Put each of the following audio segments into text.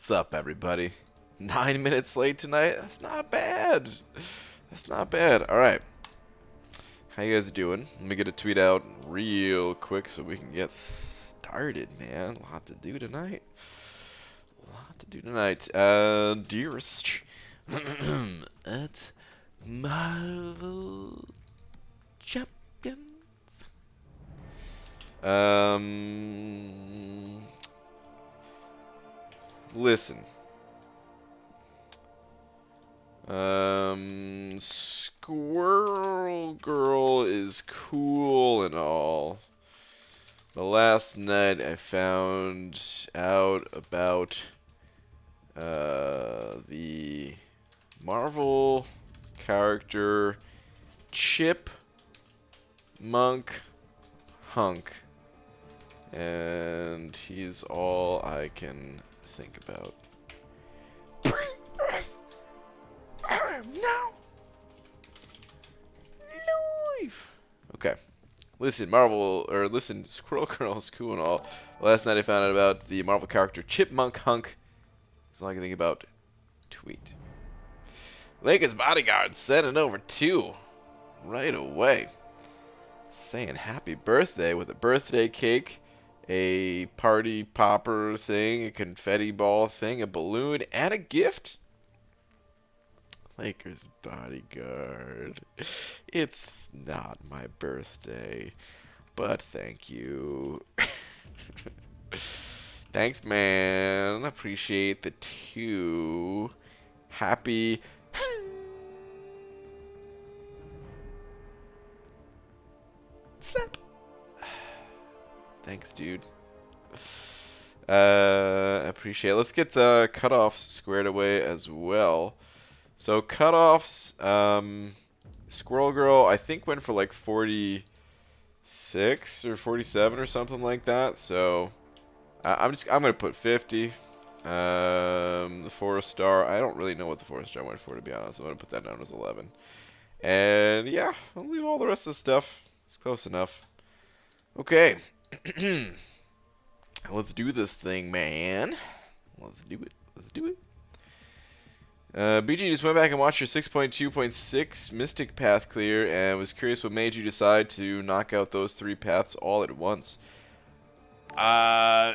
What's up, everybody? 9 minutes late tonight? That's not bad. That's not bad. Alright. How you guys doing? Let me get a tweet out real quick so we can get started, man. A lot to do tonight. Dearest at Marvel Champions. Listen. Squirrel Girl is cool and all. But last night I found out about the Marvel character Chipmunk Hunk. And he's all I can think about. No. Life. Okay. Listen, Squirrel Girl is cool and all. Last night I found out about the Marvel character Chipmunk Hunk. That's all I can think about. Tweet. Lakers bodyguard sending over 2 right away. Saying happy birthday with a birthday cake, a party popper thing, a confetti ball thing, a balloon, and a gift. Lakers bodyguard. It's not my birthday, but thank you. Thanks, man. Appreciate the 2. Happy. Snap. Thanks, dude. Appreciate it. Let's get cutoffs squared away as well. So cutoffs, Squirrel Girl, I think went for like 46 or 47 or something like that. So I'm gonna put 50. The 4-star, I don't really know what the 4-star went for, to be honest. I'm gonna put that down as 11. And yeah, I'll leave all the rest of the stuff. It's close enough. Okay. Let's do this thing, man. Let's do it. Let's do it. BG just went back and watched your 6.2.6 Mystic Path clear and was curious what made you decide to knock out those 3 paths all at once. I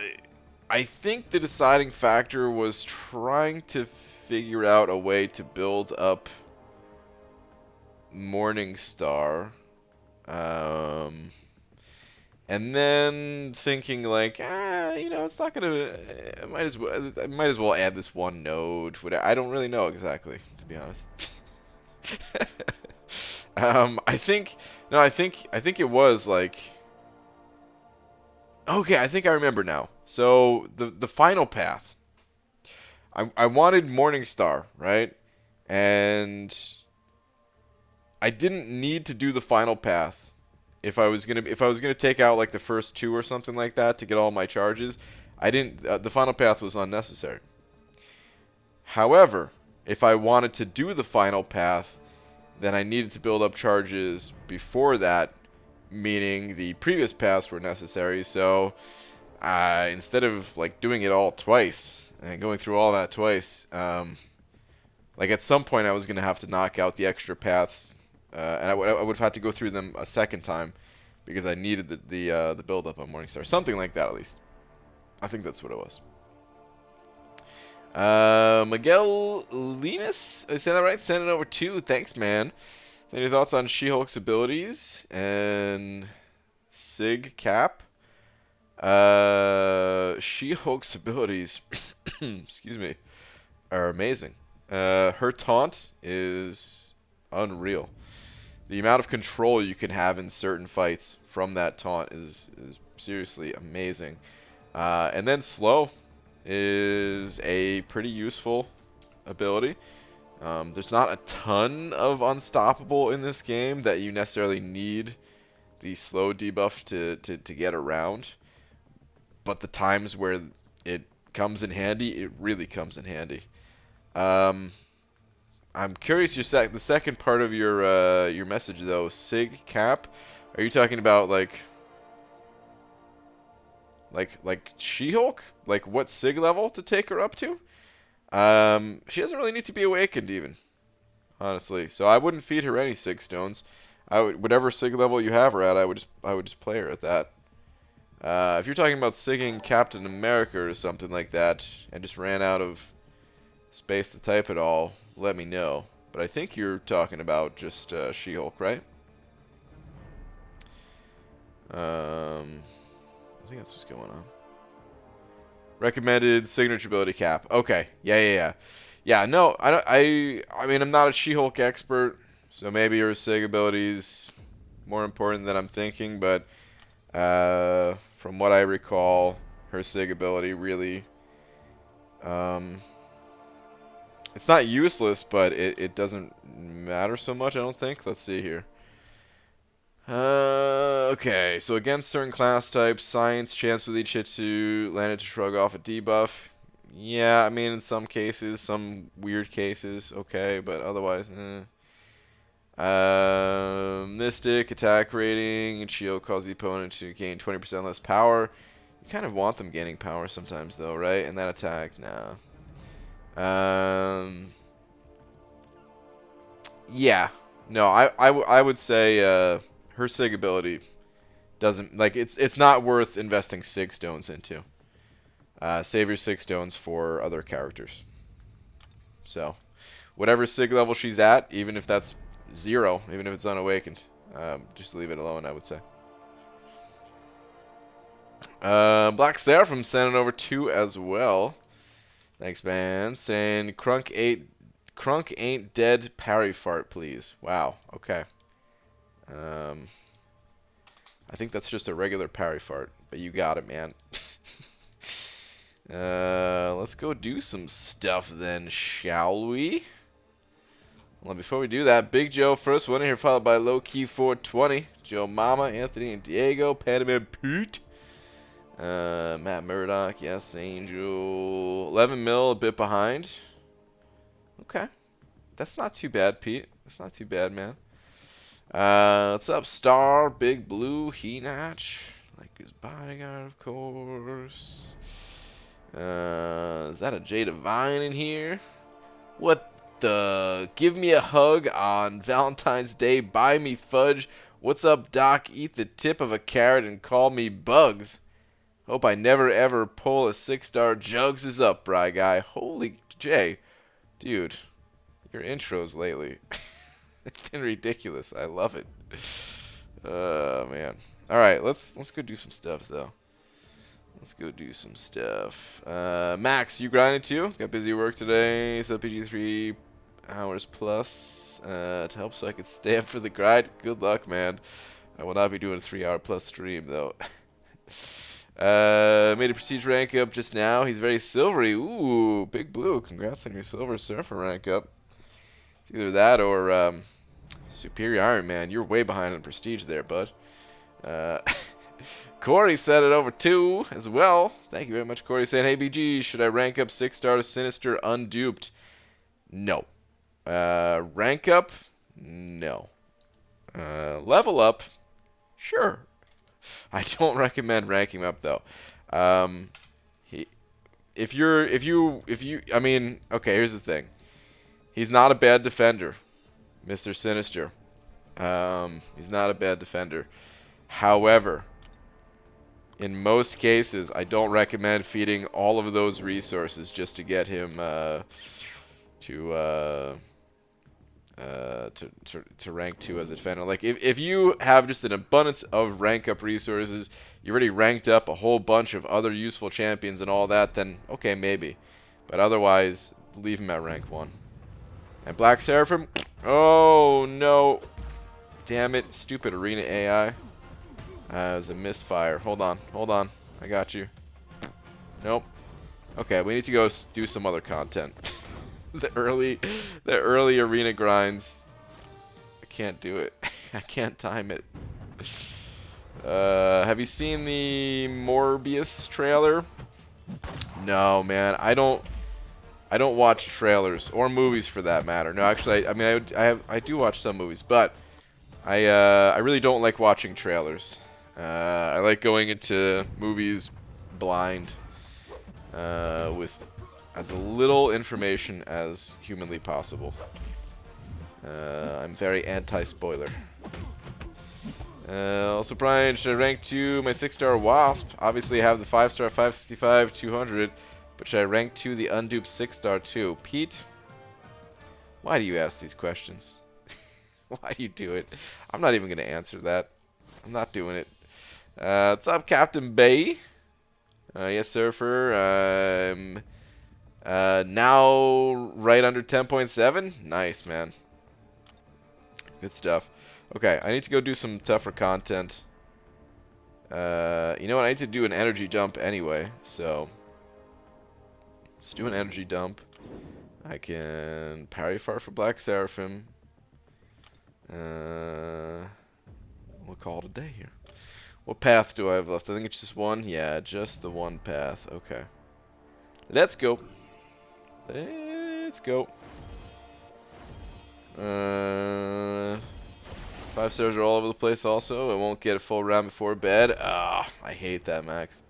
think the deciding factor was trying to figure out a way to build up Morningstar. And then thinking like, it's not gonna. I might as well add this one node. I don't really know exactly, to be honest. I think it was like. Okay, I think I remember now. So the final path. I wanted Morningstar, right? And I didn't need to do the final path. If I was gonna take out like the first 2 or something like that to get all my charges, I didn't. The final path was unnecessary. However, if I wanted to do the final path, then I needed to build up charges before that, meaning the previous paths were necessary. So instead of like doing it all twice and going through all that twice, like at some point I was gonna have to knock out the extra paths. And I would have had to go through them a second time because I needed the build up on Morningstar, something like that at least. I think that's what it was. Miguel Linus, I say that right? Send it over 2. Thanks, man. Any thoughts on She-Hulk's abilities and Sig Cap? She-Hulk's abilities, excuse me, are amazing. Her taunt is unreal. The amount of control you can have in certain fights from that taunt is seriously amazing. And then slow is a pretty useful ability. There's not a ton of unstoppable in this game that you necessarily need the slow debuff to get around. But the times where it comes in handy, it really comes in handy. I'm curious the second part of your message though, Sig Cap. Are you talking about like She-Hulk? Like what Sig level to take her up to? She doesn't really need to be awakened even, honestly. So I wouldn't feed her any Sig stones. I would, whatever Sig level you have her at, I would just play her at that. If you're talking about Sigging Captain America or something like that, and just ran out of space to type it all, let me know. But I think you're talking about just She-Hulk, right? I think that's what's going on. Recommended signature ability cap. Okay. Yeah. Yeah, no, I mean, I'm not a She-Hulk expert, so maybe her Sig ability's more important than I'm thinking, but from what I recall, her Sig ability really, it's not useless, but it doesn't matter so much, I don't think. Let's see here. Okay, so against certain class types, science, chance with each hit to land it to shrug off a debuff. Yeah, I mean, in some cases, some weird cases, okay, but otherwise, Mystic, attack rating, and shield cause the opponent to gain 20% less power. You kind of want them gaining power sometimes, though, right? And that attack, nah. Yeah. No, I would say her Sig ability doesn't, like, it's not worth investing Sig stones into. Save your Sig stones for other characters. So, whatever Sig level she's at, even if that's 0, even if it's unawakened, just leave it alone, I would say. Black Seraphim sending over 2 as well. Thanks, man. Saying Crunk ain't dead. Parry fart, please. Wow. Okay. I think that's just a regular parry fart, but you got it, man. Let's go do some stuff then, shall we? Well, before we do that, Big Joe first winner here, followed by Low Key 420, Joe Mama, Anthony and Diego, Panama Pete. Matt Murdoch, yes, Angel. 11 mil, a bit behind. Okay. That's not too bad, Pete. That's not too bad, man. What's up, Star? Big Blue, He-Natch. Like his bodyguard, of course. Is that a J Divine in here? What the? Give me a hug on Valentine's Day. Buy me fudge. What's up, Doc? Eat the tip of a carrot and call me Bugs. Hope I never ever pull a 6-star. Jugs is up, Bry Guy. Holy Jay. Dude, your intros lately. It's been ridiculous. I love it. Oh, man. Alright, let's go do some stuff, though. Let's go do some stuff. Max, you grinded too? Got busy work today. So PG 3 hours plus to help so I could stay up for the grind. Good luck, man. I will not be doing a 3-hour plus stream, though. Made a prestige rank up just now. He's very silvery. Ooh, Big Blue. Congrats on your Silver Surfer rank up. It's either that or Superior Iron Man. You're way behind on prestige there, bud. Corey set it over 2 as well. Thank you very much, Corey. Saying, hey, BG, should I rank up 6-star to Sinister Unduped? No. Rank up? No. Level up? Sure. I don't recommend ranking up though. I mean, okay, here's the thing. He's not a bad defender, Mr. Sinister. He's not a bad defender. However, in most cases, I don't recommend feeding all of those resources just to get him to rank 2 as a defender. Like, if you have just an abundance of rank up resources, you already ranked up a whole bunch of other useful champions and all that, then okay, maybe. But otherwise, leave him at rank 1. And Black Seraphim, oh no. Damn it, stupid arena AI. It was a misfire. Hold on. I got you. Nope. Okay, we need to go do some other content. the early arena grinds. I can't do it. I can't time it. Have you seen the Morbius trailer? No, man. I don't watch trailers or movies for that matter. No, actually, I mean, I do watch some movies, but I really don't like watching trailers. I like going into movies blind. as little information as humanly possible. I'm very anti-spoiler. Also, Brian, should I rank 2 my 6-star Wasp? Obviously, I have the 5-star 565 200, but should I rank 2 the unduped 6-star too? Pete, why do you ask these questions? Why do you do it? I'm not even going to answer that. I'm not doing it. What's up, Captain Bay? Yes, Surfer. Now right under 10.7. Nice, man. Good stuff. Okay, I need to go do some tougher content. You know what? I need to do an energy jump anyway, so let's do an energy dump. I can parry fart for Black Seraphim. We'll call it a day here. What path do I have left? I think it's just one. Yeah, just the one path. Okay. Let's go. Let's go. 5 stars are all over the place also. I won't get a full round before bed. Ah, I hate that, Max.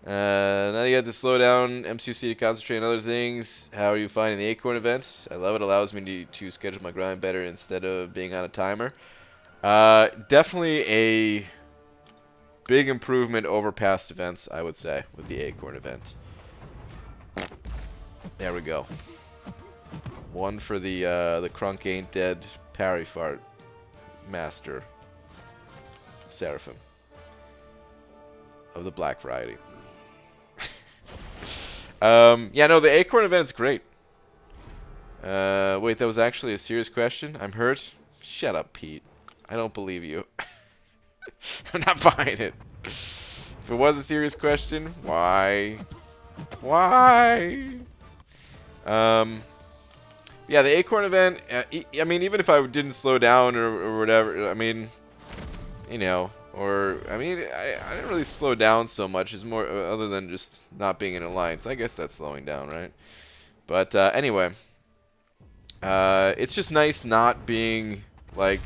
Now you got to slow down MCC to concentrate on other things. How are you finding the Acorn events? I love it. Allows me to schedule my grind better instead of being on a timer. Definitely a big improvement over past events, I would say, with the Acorn event. There we go. One for the Crunk Ain't Dead parry fart master Seraphim of the black variety. Yeah, no, the Acorn event is great. Wait, that was actually a serious question? I'm hurt? Shut up, Pete. I don't believe you. I'm not buying it. If it was a serious question, why? Why? Yeah, the Acorn event, I mean, even if I didn't slow down or whatever, I mean, you know, or, I mean, I didn't really slow down so much. It's more, other than just not being in alliance. I guess that's slowing down, right? But, anyway, it's just nice not being, like,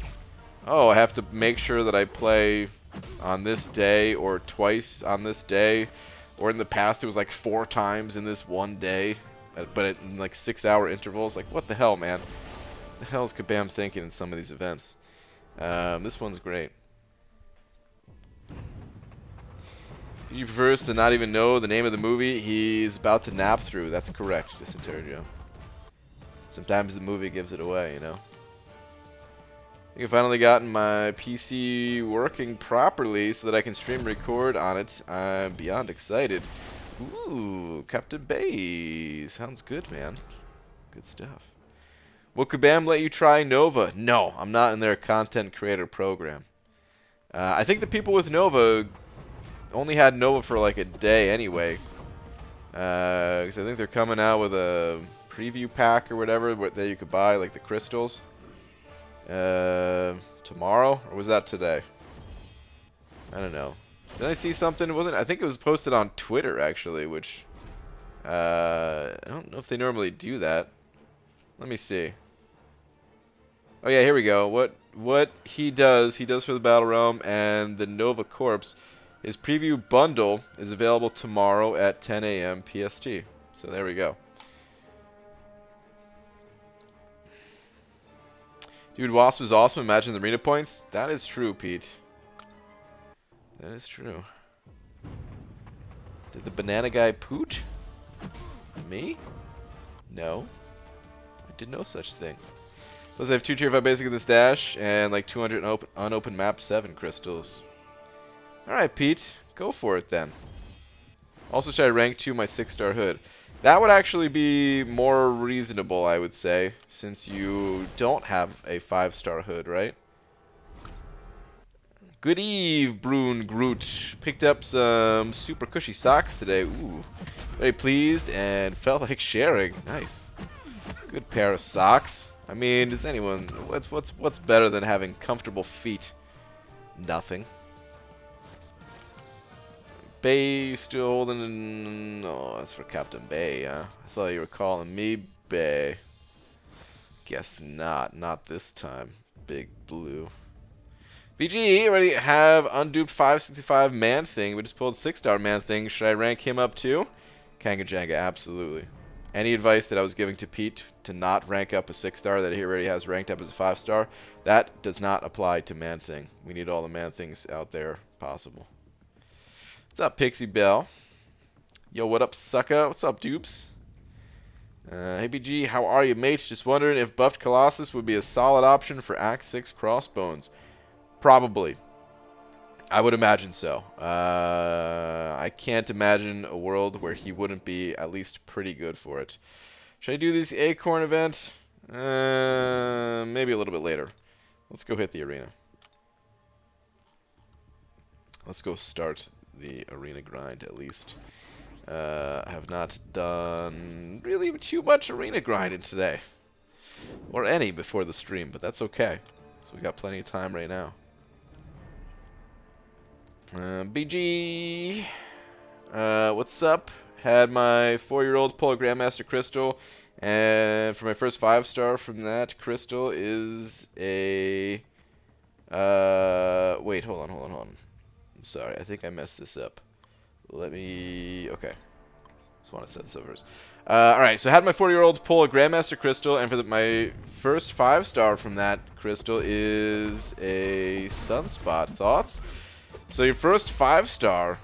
oh, I have to make sure that I play on this day or twice on this day. Or in the past, it was like 4 times in this one day. But in like 6-hour intervals. Like, what the hell, man? What the hell is Kabam thinking in some of these events? This one's great. Did you prefer us to not even know the name of the movie he's about to nap through? That's correct, Dysenterio. Sometimes the movie gives it away, you know? I think I've finally gotten my PC working properly so that I can stream and record on it. I'm beyond excited. Ooh, Captain Bay. Sounds good, man. Good stuff. Will Kabam let you try Nova? No, I'm not in their content creator program. I think the people with Nova only had Nova for like a day anyway. Because I think they're coming out with a preview pack or whatever that you could buy, like the crystals. Tomorrow? Or was that today? I don't know. Did I see something? I think it was posted on Twitter, actually, which... I don't know if they normally do that. Let me see. Oh, yeah, here we go. What he does for the Battle Realm and the Nova Corps, his preview bundle is available tomorrow at 10 a.m. PST. So there we go. Dude, Wasp is awesome. Imagine the arena points. That is true, Pete. That is true. Did the banana guy pooch? Me? No. I did no such thing. Plus, I have 2 tier 5 basic in the stash and like 200 unopened map 7 crystals. Alright, Pete. Go for it then. Also, should I rank 2 my 6-star hood? That would actually be more reasonable, I would say, since you don't have a 5-star hood, right? Good eve, Brune Groot. Picked up some super cushy socks today. Ooh, very pleased and felt like sharing. Nice. Good pair of socks. I mean, does anyone... What's better than having comfortable feet? Nothing. Bay still holding... Oh, that's for Captain Bay, huh? I thought you were calling me Bay. Guess not. Not this time. Big Blue. BG, already have unduped 565 Man-Thing. We just pulled 6-star Man-Thing. Should I rank him up too? Kanga Janga, absolutely. Any advice that I was giving to Pete to not rank up a 6-star that he already has ranked up as a 5-star, that does not apply to Man-Thing. We need all the Man-Things out there possible. What's up, Pixie Bell? Yo, what up, sucka? What's up, dupes? Hey, BG, how are you, mates? Just wondering if buffed Colossus would be a solid option for Act 6 Crossbones. Probably. I would imagine so. I can't imagine a world where he wouldn't be at least pretty good for it. Should I do this Acorn event? Maybe a little bit later. Let's go hit the arena. Let's go start the arena grind at least. I have not done really too much arena grinding today. Or any before the stream, but that's okay. So we got plenty of time right now. BG, what's up? Had my 4-year-old pull a Grandmaster Crystal, and for my first 5-star from that crystal is a, wait, hold on. I'm sorry, I think I messed this up. Let me, okay. Just want to set this up first. Alright, so I had my 4-year-old pull a Grandmaster Crystal, and for my first 5-star from that crystal is a Sunspot. Thoughts? So your first 5-star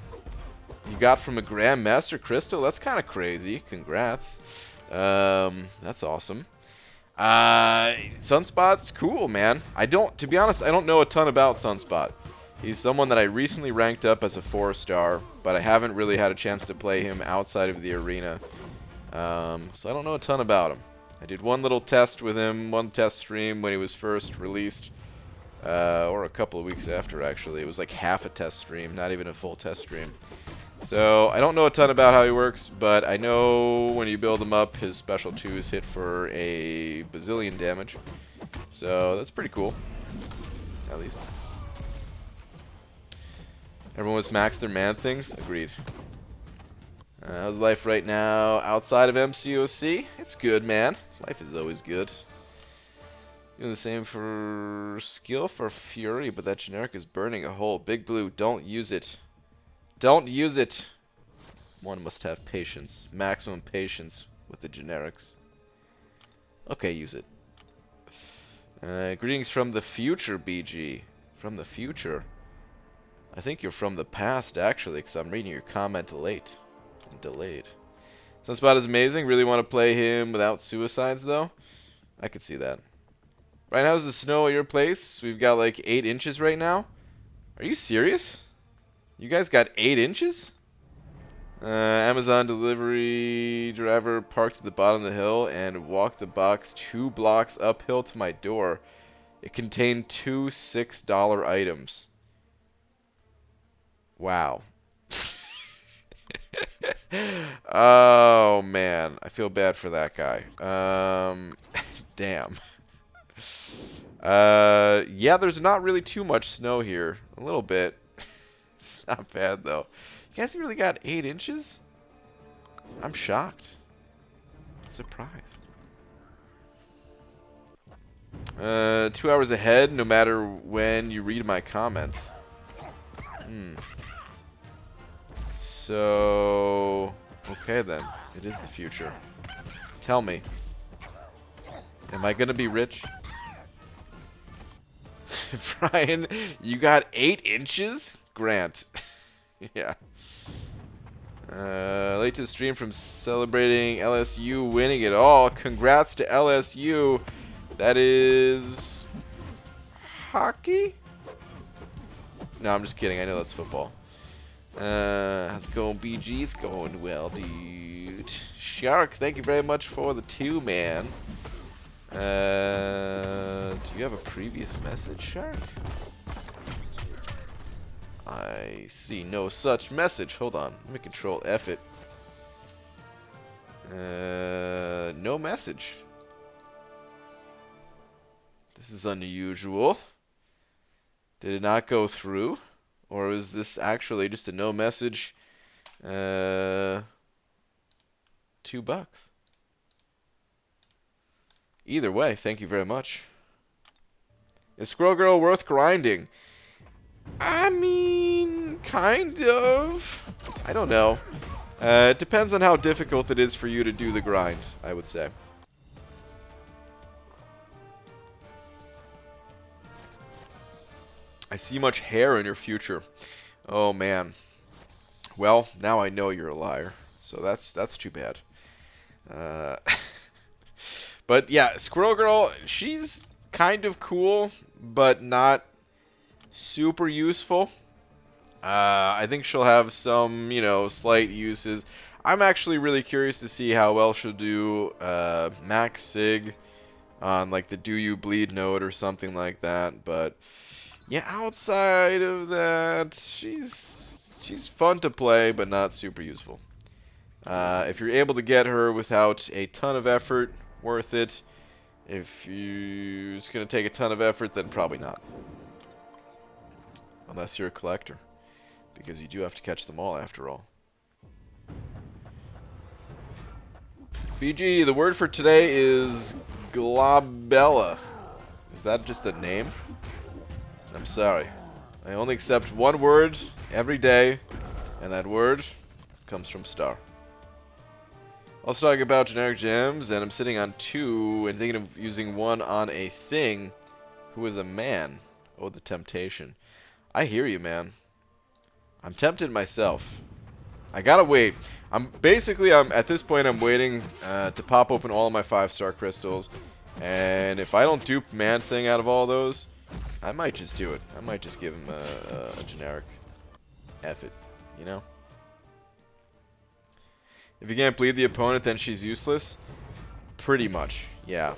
you got from a Grandmaster Crystal? That's kind of crazy. Congrats. That's awesome. Sunspot's cool, man. To be honest, I don't know a ton about Sunspot. He's someone that I recently ranked up as a 4-star, but I haven't really had a chance to play him outside of the arena. So I don't know a ton about him. I did one little test with him, one test stream when he was first released. Or a couple of weeks after, actually. It was like half a test stream, not even a full test stream. So, I don't know a ton about how he works, but I know when you build him up, his special 2s hit for a bazillion damage. So, that's pretty cool. At least. Everyone was maxed their Man-Things? Agreed. How's life right now outside of MCOC? It's good, man. Life is always good. Doing the same for skill for Fury, but that generic is burning a hole. Big Blue, don't use it. Don't use it. One must have patience. Maximum patience with the generics. Okay, use it. Greetings from the future, BG. From the future? I think you're from the past, actually, because I'm reading your comment late. And delayed. Sunspot is amazing. Really want to play him without suicides, though? I could see that. Right now, how's the snow at your place? We've got like 8 inches right now. Are you serious? You guys got 8 inches? Amazon delivery driver parked at the bottom of the hill and walked the box 2 blocks uphill to my door. It contained 2 $6 items. Wow. Oh, man. I feel bad for that guy. Damn. Yeah, there's not really too much snow here. A little bit. It's not bad, though. You guys really got 8 inches? I'm shocked. Surprised. 2 hours ahead, no matter when you read my comment. So... okay, then. It is the future. Tell me. Am I gonna be rich? Brian, you got 8 inches? Grant. Yeah. Late to the stream from celebrating LSU winning it all. Congrats to LSU. That is... hockey? No, I'm just kidding. I know that's football. How's it going, BG? It's going well, dude. Shark, thank you very much for the 2, man. Do you have a previous message, Shark? I see no such message. Hold on. Let me control F it. No message. This is unusual. Did it not go through? Or is this actually just a no message? $2. Either way, thank you very much. Is Squirrel Girl worth grinding? I mean, kind of. I don't know. It depends on how difficult it is for you to do the grind, I would say. I see much hair in your future. Oh, man. Well, now I know you're a liar. So that's too bad. But yeah, Squirrel Girl, she's kind of cool, but not super useful. I think she'll have some, slight uses. I'm actually really curious to see how well she'll do Max Sig on like the Do You Bleed node or something like that. But yeah, outside of that, she's fun to play, but not super useful. If you're able to get her without a ton of effort, worth it. If it's going to take a ton of effort, then probably not. Unless you're a collector. Because you do have to catch them all, after all. BG, the word for today is glabella. Is that just a name? I'm sorry. I only accept one word every day, and that word comes from Star. Let's talk about generic gems, and I'm sitting on 2 and thinking of using one on a thing who is a man. Oh, the temptation. I hear you, man. I'm tempted myself. I gotta wait. I'm at this point, I'm waiting to pop open all of my 5-star crystals, and if I don't dupe man thing out of all those, I might just do it. I might just give him a generic. F it, you know? If you can't bleed the opponent, then she's useless. Pretty much, yeah.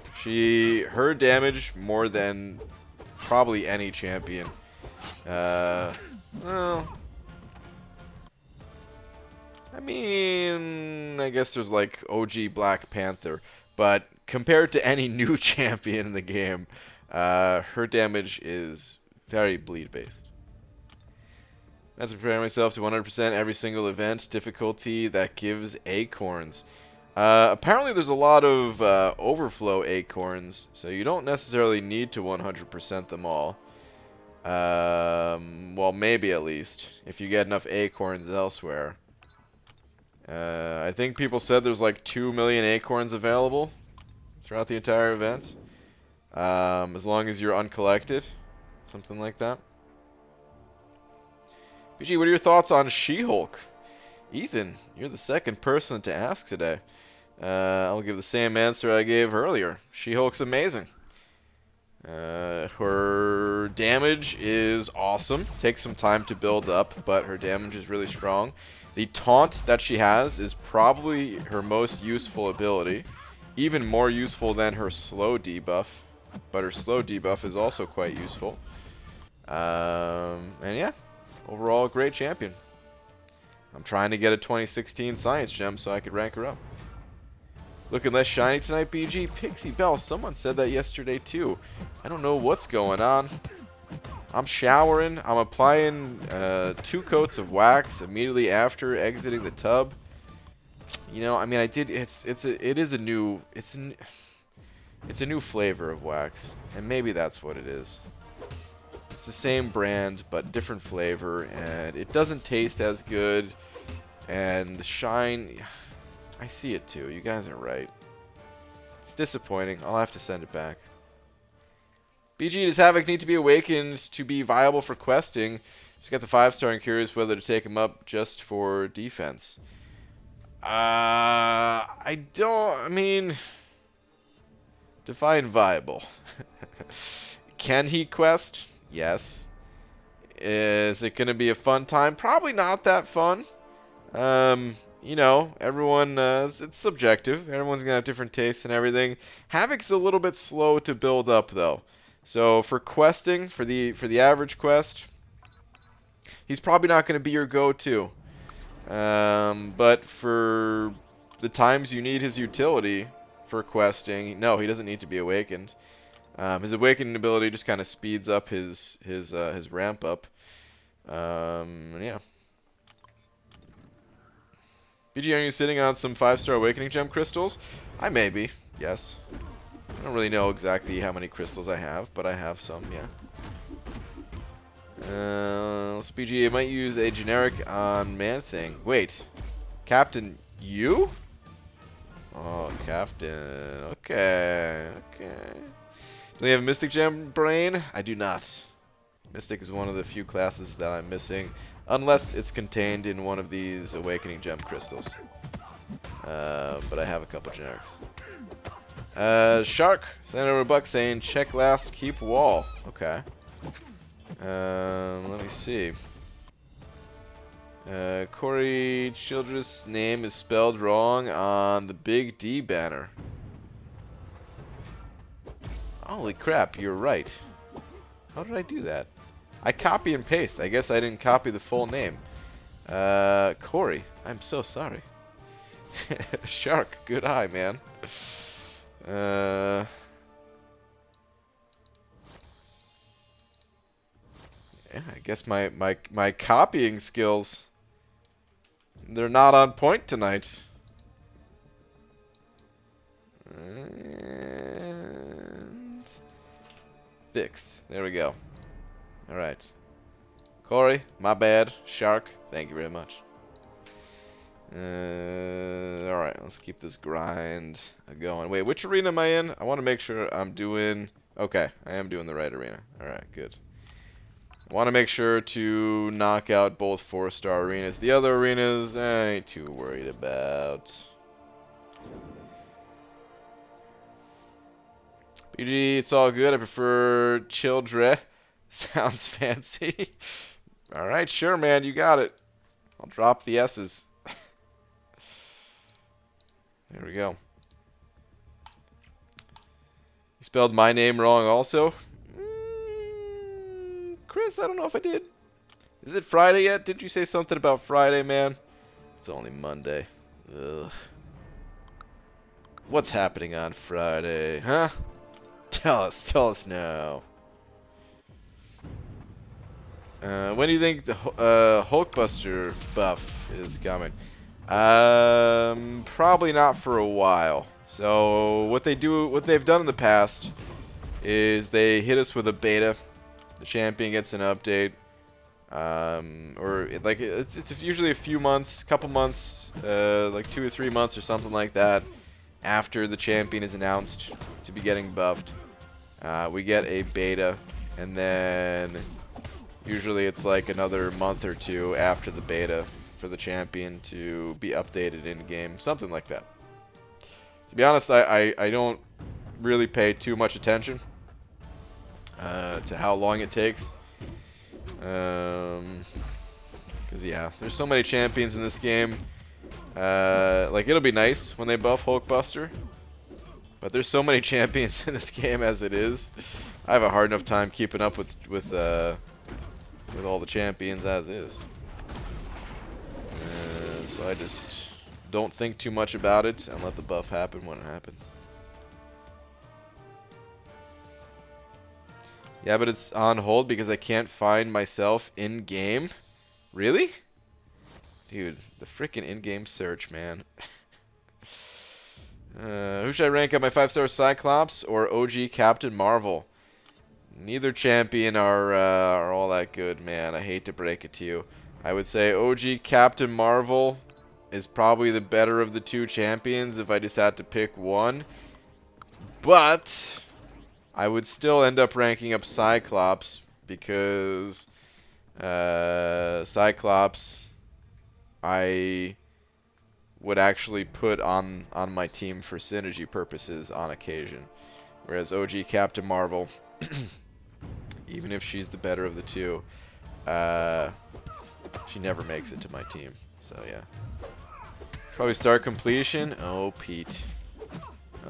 Her damage more than probably any champion. Well, I mean, I guess there's like OG Black Panther, but compared to any new champion in the game, her damage is very bleed based. That's preparing myself to 100% every single event difficulty that gives acorns. Apparently there's a lot of overflow acorns, so you don't necessarily need to 100% them all. Well, maybe at least, if you get enough acorns elsewhere. I think people said there's like 2 million acorns available throughout the entire event. As long as you're uncollected. Something like that. BG, what are your thoughts on She-Hulk? Ethan, you're the second person to ask today. I'll give the same answer I gave earlier. She-Hulk's amazing. Her damage is awesome. Takes some time to build up, but her damage is really strong. The taunt that she has is probably her most useful ability. Even more useful than her slow debuff. But her slow debuff is also quite useful. And yeah. Overall, great champion. I'm trying to get a 2016 Science Gem so I could rank her up. Looking less shiny tonight, BG. Pixie Bell, someone said that yesterday too. I don't know what's going on. I'm showering. I'm applying 2 coats of wax immediately after exiting the tub. You know, I mean, I did. It is a new flavor of wax, and maybe that's what it is. It's the same brand, but different flavor, and it doesn't taste as good. And the shine, I see it too. You guys are right. It's disappointing. I'll have to send it back. BG, does Havoc need to be awakened to be viable for questing? Just got the 5-star and curious whether to take him up just for defense. I mean, define viable. Can he quest? Yes. Is it going to be a fun time? Probably not that fun. You know, everyone, it's subjective. Everyone's going to have different tastes and everything. Havoc's a little bit slow to build up, though. So for questing, for the average quest, he's probably not going to be your go-to. But for the times you need his utility for questing, no, he doesn't need to be awakened. His awakening ability just kind of speeds up his ramp up. Yeah. BG, are you sitting on some 5-star awakening gem crystals? I may be, yes. I don't really know exactly how many crystals I have, but I have some, yeah. Let's BG, I might use a generic on Man Thing. Wait, Captain, you? Oh, Captain. Okay. Okay. Do you have a Mystic Gem brain? I do not. Mystic is one of the few classes that I'm missing, unless it's contained in one of these Awakening Gem crystals. But I have a couple generics. Shark, sent over a buck saying, check last, keep wall. Okay. Let me see. Corey Childress' name is spelled wrong on the Big D banner. Holy crap, you're right. How did I do that? I copy and paste. I guess I didn't copy the full name. Corey, I'm so sorry. Shark, good eye, man. Yeah, I guess my copying skills, they're not on point tonight. And fixed. There we go. Alright. Corey, my bad. Shark, thank you very much. Alright, let's keep this grind going. Wait, which arena am I in? I want to make sure I'm doing... Okay, I am doing the right arena. Alright, good. I want to make sure to knock out both 4-star arenas. The other arenas, I ain't too worried about. BG, it's all good. I prefer Childre. Sounds fancy. Alright, sure, man. You got it. I'll drop the S's. There we go. You spelled my name wrong also? Chris, I don't know if I did. Is it Friday yet? Did you say something about Friday, man? It's only Monday. Ugh. What's happening on Friday, huh? Tell us now. When do you think the Hulkbuster buff is coming? Probably not for a while. So what they've done in the past is they hit us with a beta. The champion gets an update, it's usually a few months, couple months, like 2 or 3 months or something like that, after the champion is announced to be getting buffed. We get a beta, and then usually it's like another month or 2 after the beta for the champion to be updated in game, something like that. To be honest, I don't really pay too much attention to how long it takes. Because, yeah, there's so many champions in this game. Like, it'll be nice when they buff Hulkbuster, but there's so many champions in this game as it is. I have a hard enough time keeping up with all the champions as is. So I just don't think too much about it and let the buff happen when it happens. Yeah, but it's on hold because I can't find myself in-game. Really? Dude, the freaking in-game search, man. Who should I rank up, my 5-star Cyclops or OG Captain Marvel? Neither champion are all that good, man. I hate to break it to you. I would say OG Captain Marvel is probably the better of the 2 champions if I just had to pick one. But I would still end up ranking up Cyclops because Cyclops I would actually put on my team for synergy purposes on occasion. Whereas OG Captain Marvel, even if she's the better of the 2, she never makes it to my team. So yeah. Probably start completion. Oh, Pete.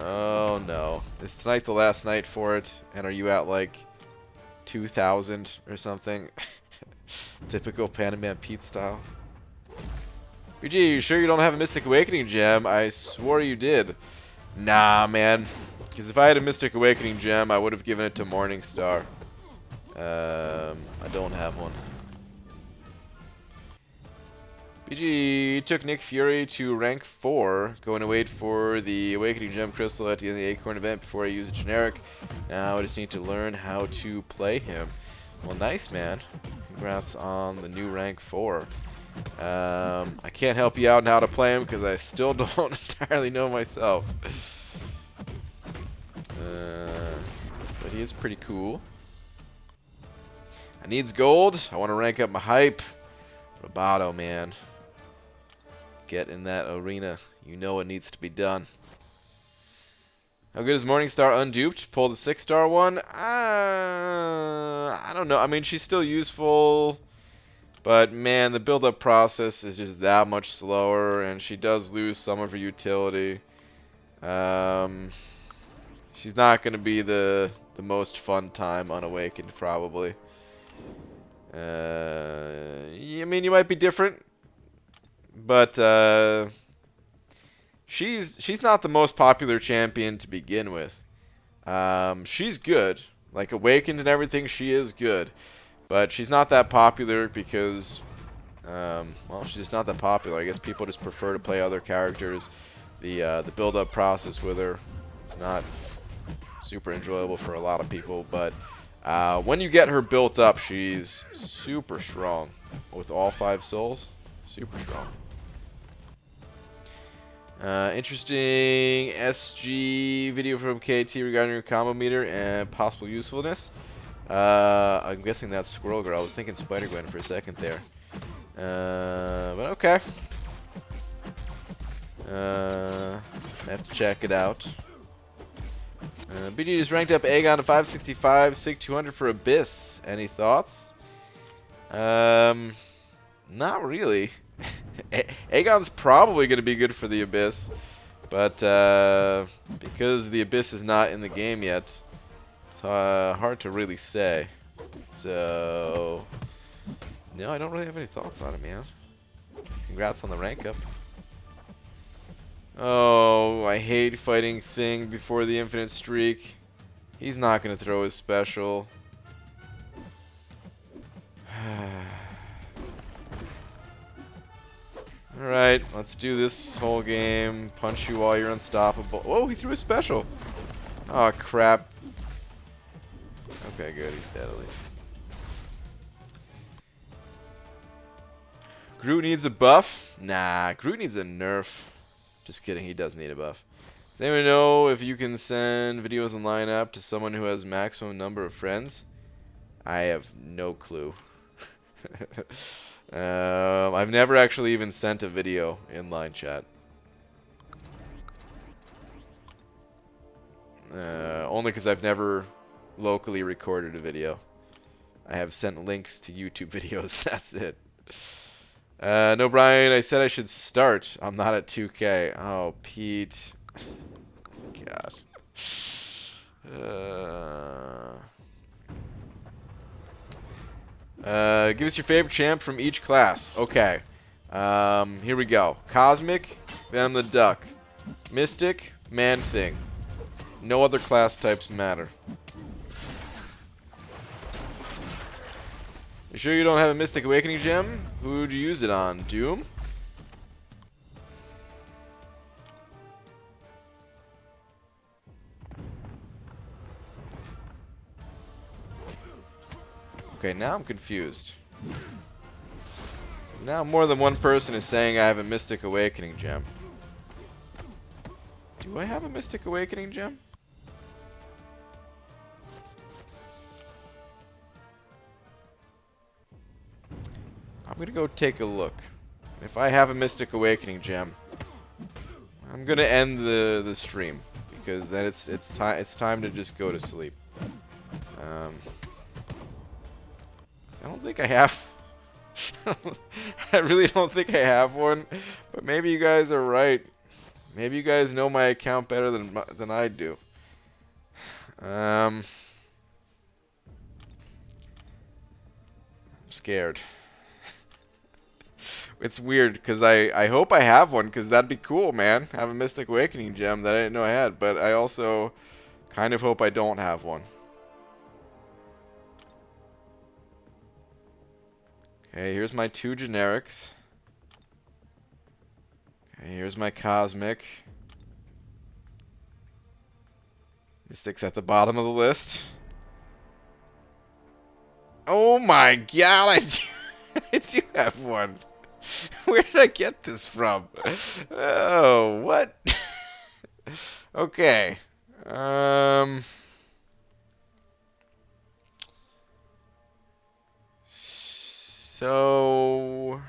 Oh no. Is tonight the last night for it? And are you at like 2,000 or something? Typical Panaman Pete style. BG, you sure you don't have a Mystic Awakening gem? I swore you did. Nah, man. Because if I had a Mystic Awakening gem, I would have given it to Morningstar. I don't have one. BG took Nick Fury to rank 4, going to wait for the Awakening Gem Crystal at the end of the Acorn event before I use a generic. Now I just need to learn how to play him. Well, nice, man. Congrats on the new rank 4. I can't help you out on how to play him because I still don't entirely know myself. But he is pretty cool. I needs gold. I want to rank up my hype. Roboto, man. Get in that arena. You know what needs to be done. How good is Morningstar unduped? Pull the 6-star one? I don't know. I mean, she's still useful. But, man, the build-up process is just that much slower. And she does lose some of her utility. She's not going to be the most fun time unawakened, probably. I mean, you might be different. But, she's not the most popular champion to begin with. She's good. Like, awakened and everything, she is good. But she's not that popular because, well, she's just not that popular. I guess people just prefer to play other characters. The build-up process with her is not super enjoyable for a lot of people. But when you get her built up, she's super strong with all 5 souls. Super strong. Interesting SG video from KT regarding your combo meter and possible usefulness. I'm guessing that's Squirrel Girl. I was thinking Spider-Gwen for a second there. But okay. I have to check it out. BG just ranked up Aegon to 565, Sig 200 for Abyss. Any thoughts? Not really. Aegon's probably going to be good for the Abyss, but because the Abyss is not in the game yet, it's hard to really say. So, no, I don't really have any thoughts on it, man. Congrats on the rank up. Oh, I hate fighting Thing before the infinite streak. He's not going to throw his special. Alright, let's do this whole game. Punch you while you're unstoppable. Oh, he threw a special. Oh, crap. Okay, good. He's dead at least. Groot needs a buff? Nah, Groot needs a nerf. Just kidding, he does need a buff. Does anyone know if you can send videos in lineup to someone who has maximum number of friends? I have no clue. I've never actually even sent a video in line chat. Only because I've never locally recorded a video. I have sent links to YouTube videos. That's it. No, Brian, I said I should start. I'm not at 2K. Oh, Pete. God. Give us your favorite champ from each class. Okay. Here we go. Cosmic, Venom the Duck. Mystic, Man-Thing. No other class types matter. You sure you don't have a Mystic Awakening gem? Who would you use it on? Doom? Okay, now I'm confused. Now more than one person is saying I have a Mystic Awakening gem. Do I have a Mystic Awakening gem? I'm gonna go take a look. If I have a Mystic Awakening gem, I'm gonna end the stream because then it's time to just go to sleep. I don't think I have. I really don't think I have one, but maybe you guys are right. Maybe you guys know my account better than I do. I'm scared. It's weird because I hope I have one because that'd be cool, man. Have a Mystic Awakening gem that I didn't know I had, but I also kind of hope I don't have one. Okay, here's my 2 generics. Okay, here's my Cosmic. Mystic's at the bottom of the list. Oh my god, I do have one. Where did I get this from? Oh, what? Okay. So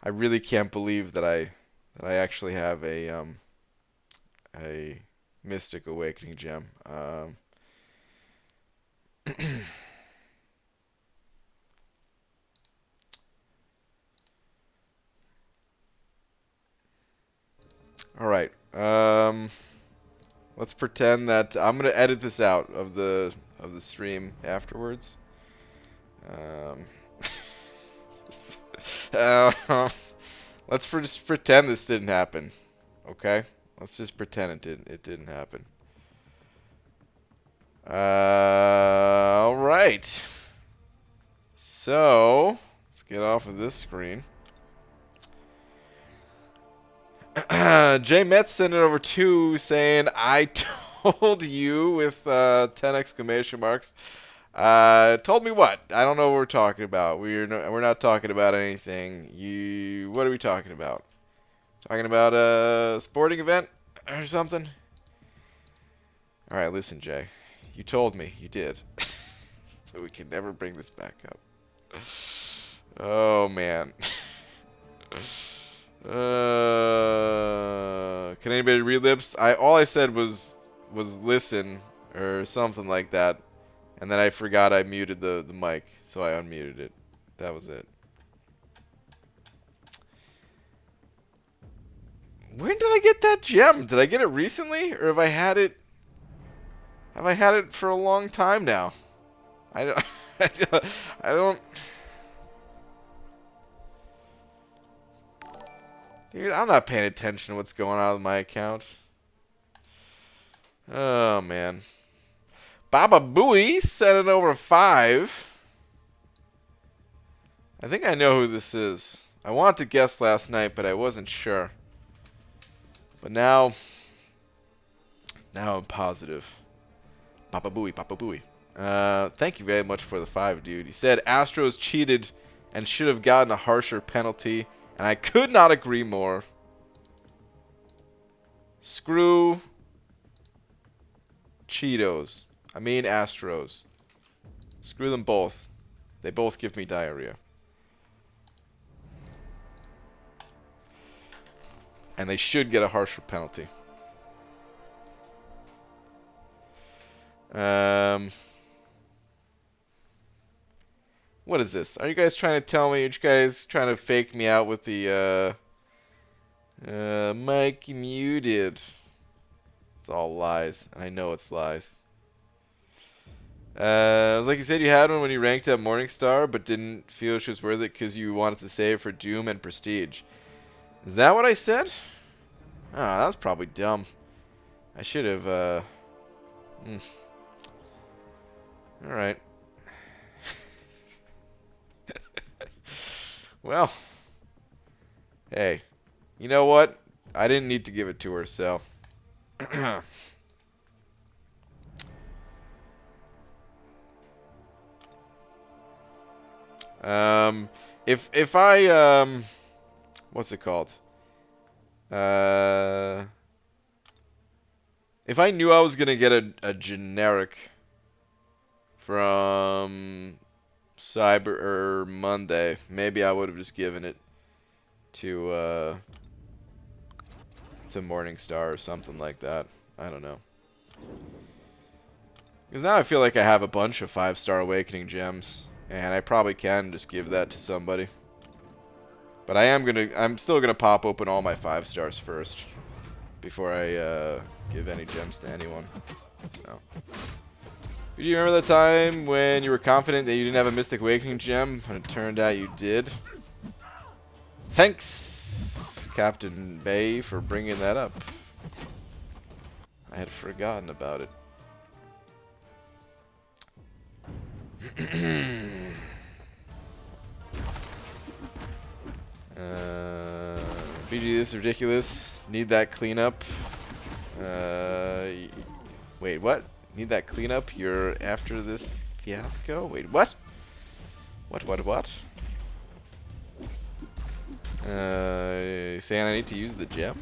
I really can't believe that I actually have a Mystic Awakening gem. All right. Let's pretend that I'm gonna edit this out of the stream afterwards. Um, uh, let's just pretend this didn't happen. Okay. Let's just pretend it didn't happen. All right. So let's get off of this screen. Jay Metz sent it over to saying, I told you with 10 exclamation marks. Told me what? I don't know what we're talking about. We're not talking about anything. What are we talking about? Talking about a sporting event or something? All right, listen, Jay. You told me. You did. But we can never bring this back up. Oh, man. Can anybody read lips? All I said was listen or something like that, and then I forgot I muted the mic, so I unmuted it. That was it. When did I get that gem? Did I get it recently, or have I had it? Have I had it for a long time now? I don't. I don't. Dude, I'm not paying attention to what's going on with my account. Oh, man. Baba Booey sent it over 5. I think I know who this is. I wanted to guess last night, but I wasn't sure. But now I'm positive. Baba Booey, Baba Booey. Thank you very much for the 5, dude. He said Astros cheated and should have gotten a harsher penalty. And I could not agree more. Screw Cheetos. I mean Astros. Screw them both. They both give me diarrhea. And they should get a harsher penalty. What is this? Are you guys trying to tell me? Are you guys trying to fake me out with the mic muted? It's all lies. I know it's lies. Like you said, you had one when you ranked at Morningstar, but didn't feel she was worth it because you wanted to save for Doom and Prestige. Is that what I said? Oh, that was probably dumb. I should have, Alright. Well. Hey. You know what? I didn't need to give it to her, so. If I, what's it called? If I knew I was gonna get a generic from Cyber or Monday, maybe I would have just given it to Morningstar or something like that. I don't know. Because now I feel like I have a bunch of 5-star Awakening gems, and I probably can just give that to somebody. But I'm still gonna pop open all my 5 stars first. before I give any gems to anyone. So. Do you remember that time when you were confident that you didn't have a Mystic Awakening gem, and it turned out you did? Thanks, Captain Bay, for bringing that up. I had forgotten about it. BG, this is ridiculous. Need that cleanup. Wait, what? Need that cleanup? You're after this fiasco? Wait, what? What? Saying I need to use the gem?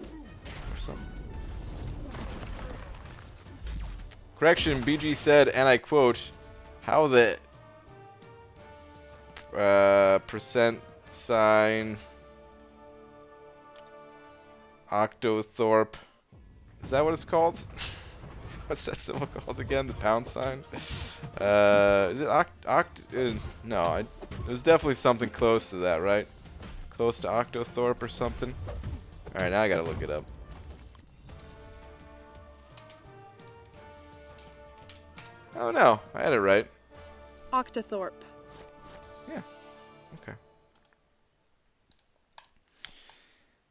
Or something. Correction, BG said, and I quote, how the percent sign Octothorpe. Is that what it's called? What's that symbol called again? The pound sign? Is it no, it was definitely something close to that, right? Close to Octothorpe or something? Alright, now I gotta look it up. Oh no, I had it right. Octothorpe. Yeah. Okay.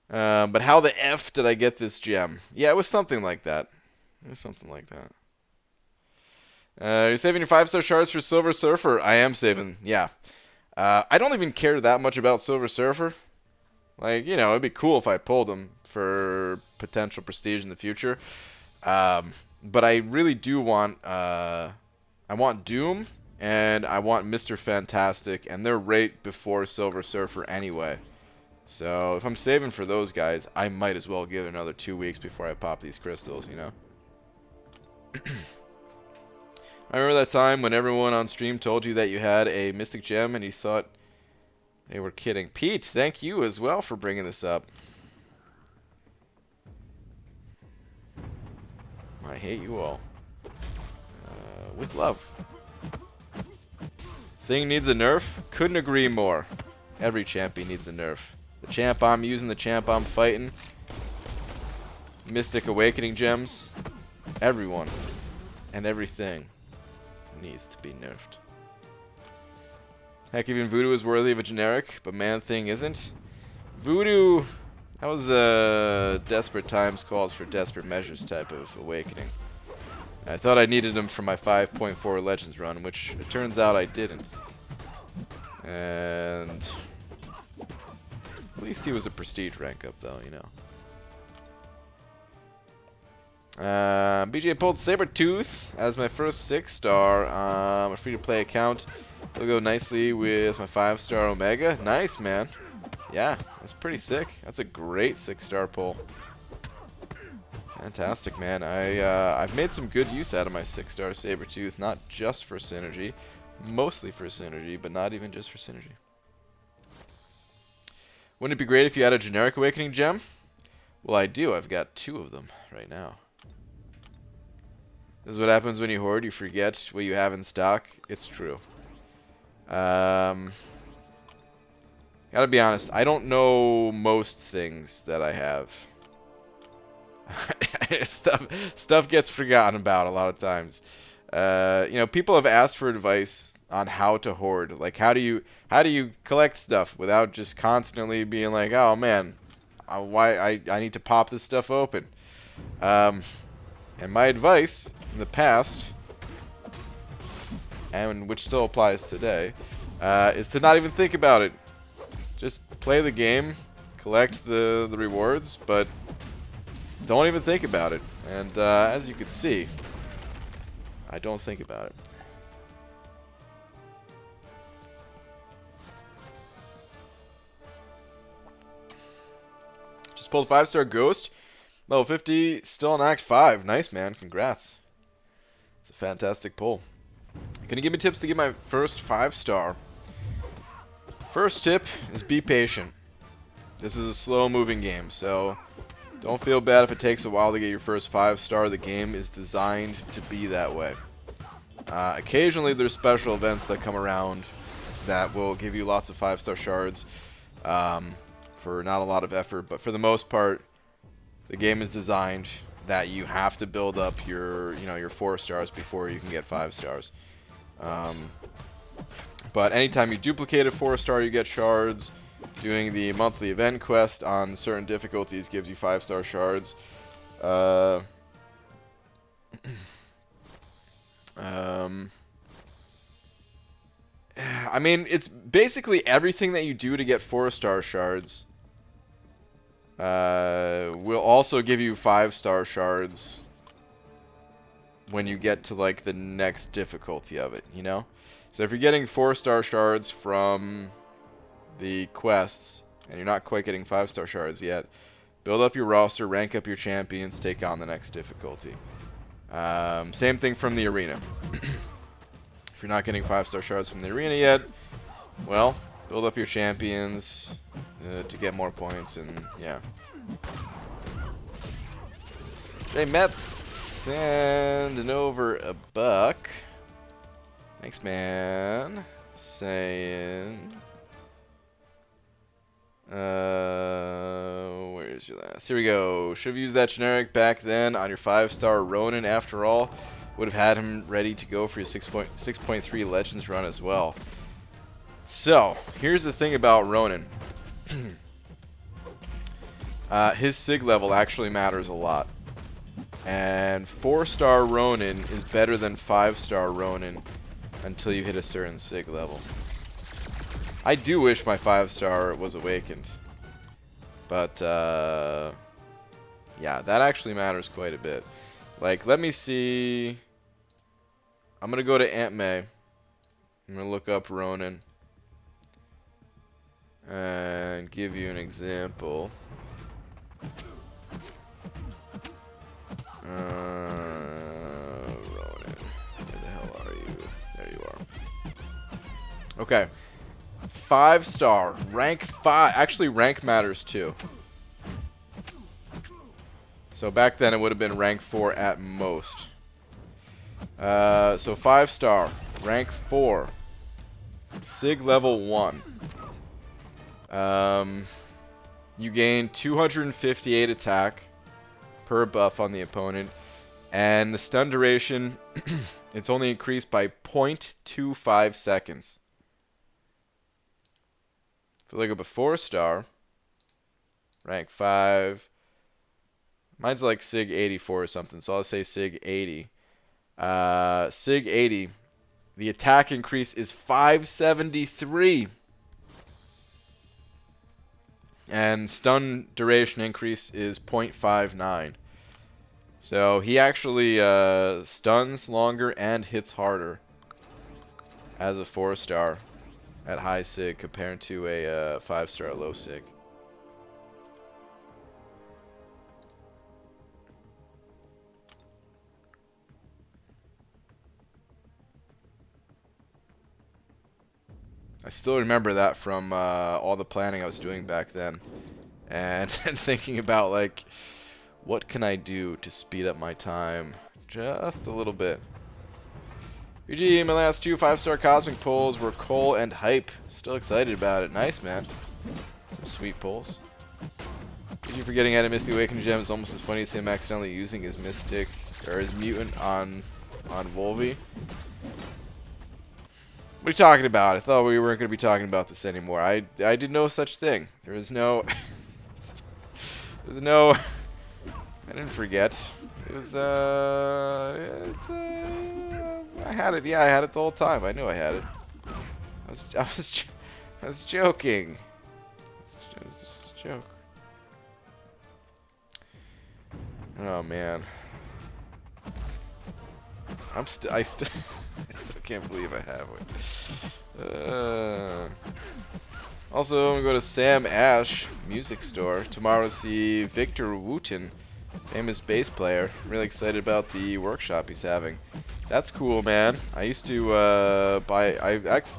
But how the F did I get this gem? Yeah, it was something like that. You're saving your 5-star shards for Silver Surfer? I am saving, yeah. I don't even care that much about Silver Surfer. Like, you know, it'd be cool if I pulled him for potential prestige in the future. But I really do want, I want Doom, and I want Mr. Fantastic, and they're right before Silver Surfer anyway. So, if I'm saving for those guys, I might as well give it another 2 weeks before I pop these crystals, you know? I remember that time when everyone on stream told you that you had a Mystic Gem and you thought they were kidding. Pete, thank you as well for bringing this up. I hate you all. With love. Thing needs a nerf? Couldn't agree more. Every champion needs a nerf. The champ I'm using, the champ I'm fighting. Mystic Awakening gems. Everyone and everything needs to be nerfed. Heck, even Voodoo is worthy of a generic, but Man-Thing isn't. Voodoo, that was a desperate times calls for desperate measures type of awakening. I thought I needed him for my 5.4 Legends run, which it turns out I didn't. And at least he was a prestige rank up though, you know. BJ pulled Sabertooth as my first 6-star. A free-to-play account. It'll go nicely with my 5-star Omega. Nice, man. Yeah, that's pretty sick. That's a great 6-star pull. Fantastic, man. I've made some good use out of my 6-star Sabertooth, not just for synergy, mostly for synergy, but not even just for synergy. Wouldn't it be great if you had a generic Awakening gem? Well, I do. I've got 2 of them right now. This is what happens when you hoard. You forget what you have in stock. It's true. Gotta be honest. I don't know most things that I have. Stuff gets forgotten about a lot of times. You know, people have asked for advice on how to hoard. Like, how do you collect stuff without just constantly being like, oh man, why I need to pop this stuff open. And my advice in the past, and which still applies today, is to not even think about it. Just play the game, collect the rewards, but don't even think about it. And as you can see, I don't think about it. Just pulled 5-star Ghost. Level 50, still in Act 5. Nice, man. Congrats. It's a fantastic pull. Gonna give me tips to get my first 5-star. First tip is be patient. This is a slow-moving game, so don't feel bad if it takes a while to get your first 5-star. The game is designed to be that way. Occasionally, there's special events that come around that will give you lots of 5-star shards for not a lot of effort, but for the most part, the game is designed that you have to build up your, your 4 stars before you can get 5 stars. But anytime you duplicate a 4-star, you get shards. Doing the monthly event quest on certain difficulties gives you 5-star shards. I mean, it's basically everything that you do to get 4-star shards will also give you 5-star shards when you get to, like, the next difficulty of it, you know? So if you're getting 4-star shards from the quests, and you're not quite getting 5-star shards yet, build up your roster, rank up your champions, take on the next difficulty. Same thing from the arena. If you're not getting 5-star shards from the arena yet, well, build up your champions to get more points, and yeah. Jay Metz sending over a buck. Thanks, man. Saying, where's your last? Here we go. Should have used that generic back then on your 5-star Ronin. After all, would have had him ready to go for your 6.3 Legends run as well. So, here's the thing about Ronin. His Sig level actually matters a lot. And 4-star Ronin is better than 5-star Ronin until you hit a certain Sig level. I do wish my 5-star was awakened. But, yeah, that actually matters quite a bit. Like, let me see. I'm going to go to Aunt May. I'm going to look up Ronin. And give you an example. Ronin. Where the hell are you? There you are. Okay. 5-star. Rank 5. Actually, rank matters too. So back then it would have been rank 4 at most. So 5-star. Rank 4. Sig level 1. You gain 258 attack per buff on the opponent. And the stun duration, it's only increased by 0.25 seconds. If you look up a 4-star, rank 5, mine's like Sig 84 or something, so I'll say Sig 80. Sig 80, the attack increase is 573. And stun duration increase is 0.59. So he actually stuns longer and hits harder as a 4-star at high Sig compared to a 5-star low Sig. I still remember that from all the planning I was doing back then. And thinking about, like, what can I do to speed up my time just a little bit. PG, my last 2 5-star Cosmic pulls were Cole and Hype. Still excited about it. Nice, man. Some sweet pulls. PG for getting out of Misty Awakened Gem is almost as funny as him accidentally using his Mystic, or his Mutant on Volvi. What are you talking about? I thought we weren't going to be talking about this anymore. I did no such thing. There was no... There's no... I didn't forget. It was, I had it. Yeah, I had it the whole time. I knew I had it. I was joking. It was just a joke. Oh, man. I still can't believe I have one. Also, I'm going to go to Sam Ash Music Store tomorrow to see Victor Wooten, famous bass player. I'm really excited about the workshop he's having. That's cool, man. I used to buy...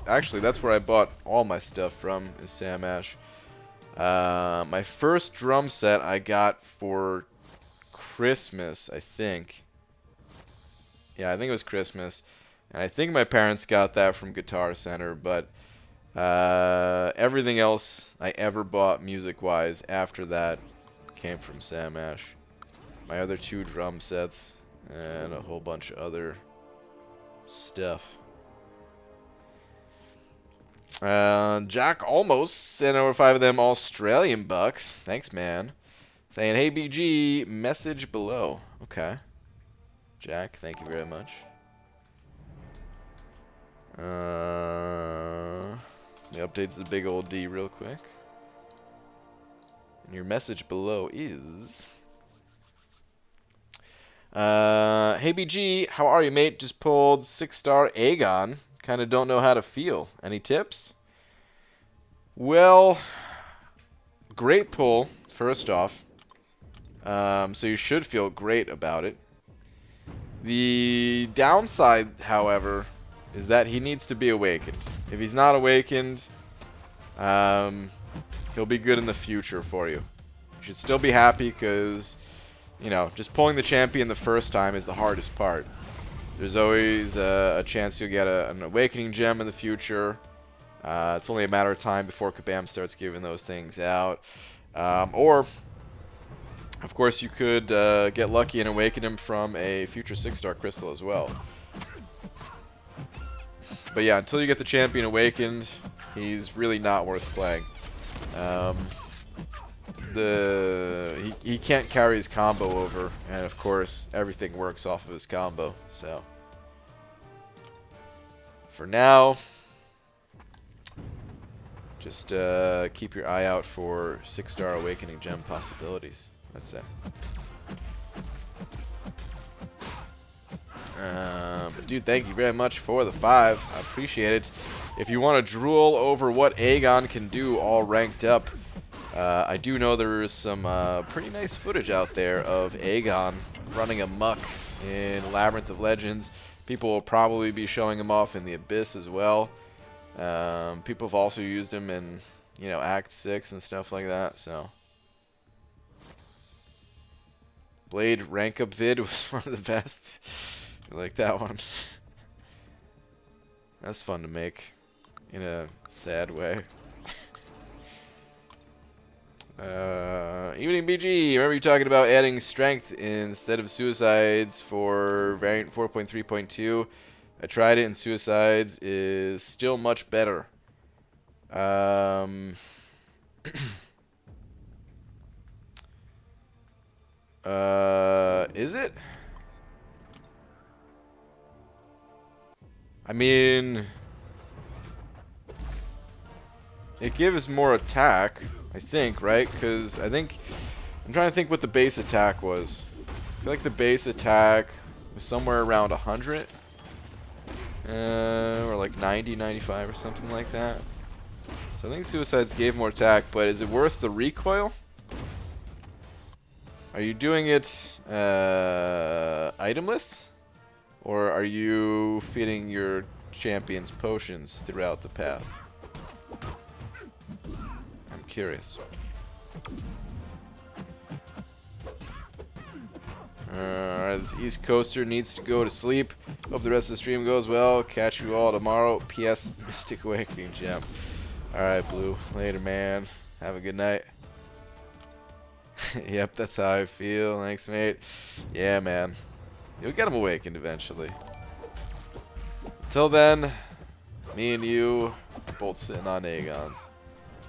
Actually, that's where I bought all my stuff from, is Sam Ash. My first drum set I got for Christmas, I think. Yeah, I think it was Christmas. And I think my parents got that from Guitar Center, but everything else I ever bought music-wise after that came from Sam Ash. My other 2 drum sets and a whole bunch of other stuff. Jack almost sent over 5 of them Australian bucks. Thanks, man. Saying, hey, BG, message below. Okay. Jack, thank you very much. Let me update the big old D real quick. And your message below is... hey, BG, how are you, mate? Just pulled 6-star Acorn. Kind of don't know how to feel. Any tips? Well, great pull, first off. So you should feel great about it. The downside, however, is that he needs to be awakened. If he's not awakened, he'll be good in the future for you. You should still be happy because, you know, just pulling the champion the first time is the hardest part. There's always a chance you'll get an awakening gem in the future. It's only a matter of time before Kabam starts giving those things out. Or, of course, you could get lucky and awaken him from a future 6-star crystal as well. But yeah, until you get the champion awakened, he's really not worth playing. He can't carry his combo over, and of course, everything works off of his combo. So, for now, just keep your eye out for 6-star awakening gem possibilities. That's it. Dude, thank you very much for the 5. I appreciate it. If you want to drool over what Acorn can do all ranked up, I do know there is some pretty nice footage out there of Acorn running amok in Labyrinth of Legends. People will probably be showing him off in the Abyss as well. People have also used him in, you know, Act 6 and stuff like that, so. Blade rank up vid was one of the best. I like that one. That's fun to make in a sad way. Evening BG, remember you talking about adding strength instead of suicides for variant 4.3.2? I tried it and suicides is still much better. Is it? I mean, it gives more attack, I think, right? Because I think, I'm trying to think what the base attack was. I feel like the base attack was somewhere around 100. Or like 90, 95 or something like that. So I think suicides gave more attack, but is it worth the recoil? Are you doing it itemless? Or are you feeding your champions potions throughout the path? I'm curious. Alright, this East Coaster needs to go to sleep. Hope the rest of the stream goes well. Catch you all tomorrow. P.S. Mystic Awakening Gem. Alright, Blue. Later, man. Have a good night. Yep, that's how I feel. Thanks, mate. Yeah, man. You'll get him awakened eventually. Until then, me and you are both sitting on Aegons.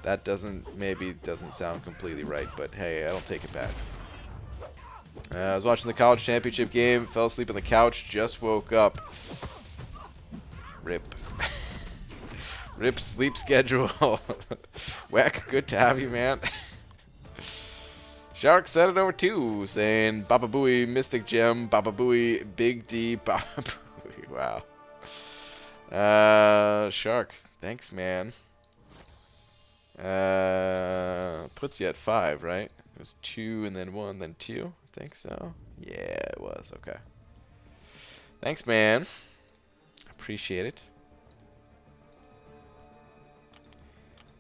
That maybe doesn't sound completely right, but hey, I don't take it back. I was watching the college championship game, fell asleep on the couch, just woke up. Rip. Rip sleep schedule. Whack, good to have you, man. Shark sent it over too, saying Baba Booey, Mystic Gem, Baba Booey, Big D, Baba Booey. Wow. Shark, thanks, man. Puts you at 5, right? It was 2 and then 1, then 2. I think so. Yeah, it was. Okay. Thanks, man. Appreciate it.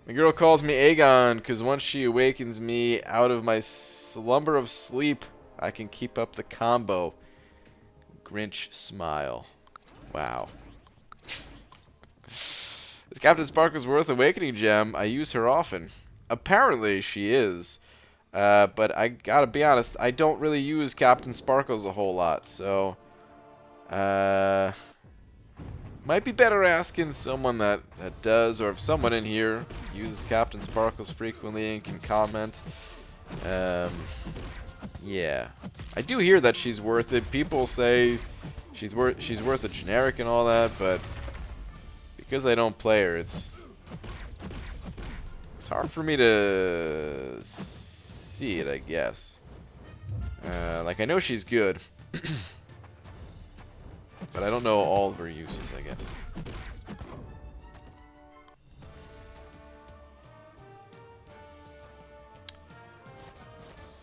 My girl calls me Aegon because once she awakens me out of my slumber of sleep, I can keep up the combo. Grinch smile. Wow. Is Captain Sparkle's worth awakening gem? I use her often. Apparently she is. But I gotta be honest, I don't really use Captain Sparkles a whole lot, so might be better asking someone that does, or if someone in here uses Captain Sparkles frequently and can comment. Yeah, I do hear that she's worth it. People say she's worth a generic and all that, but because I don't play her, it's hard for me to see it, I guess. Like, I know she's good, but I don't know all of her uses, I guess.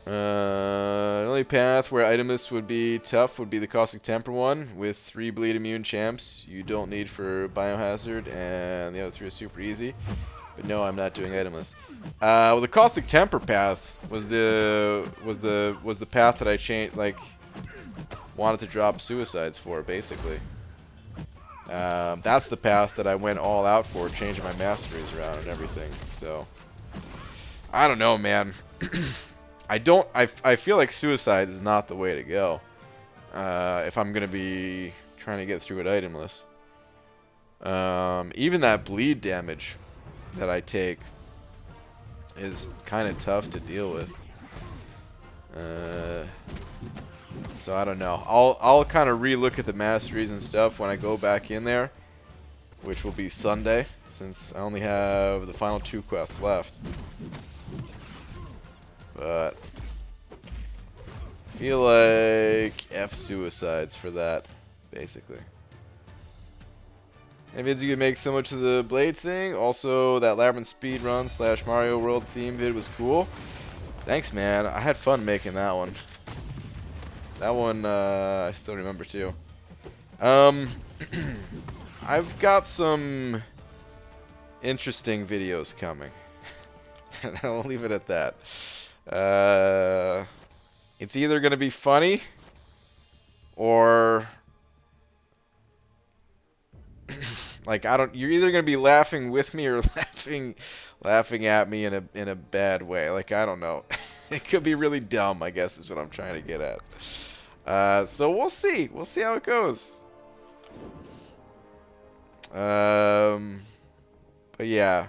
The only path where itemless would be tough would be the Caustic Temper one, with 3 bleed immune champs you don't need for Biohazard, and the other 3 are super easy. But no, I'm not doing itemless. Well, the Caustic Temper path was the path that I changed, like, wanted to drop suicides for, basically. That's the path that I went all out for, changing my masteries around and everything. So I don't know, man. I feel like suicide is not the way to go. If I'm gonna be trying to get through it itemless. Even that bleed damage that I take is kind of tough to deal with. So I don't know. I'll kind of relook at the masteries and stuff when I go back in there, which will be Sunday, since I only have the final 2 quests left. But I feel like F suicides for that, basically. And vids you could make similar to the Blade thing. Also, that Labyrinth speedrun / Mario World theme vid was cool. Thanks, man. I had fun making that one. That one, I still remember, too. I've got some interesting videos coming. And I'll leave it at that. It's either going to be funny or like, you're either going to be laughing with me or laughing at me in a bad way. Like, I don't know. It could be really dumb, I guess, is what I'm trying to get at. So we'll see. We'll see how it goes. But yeah.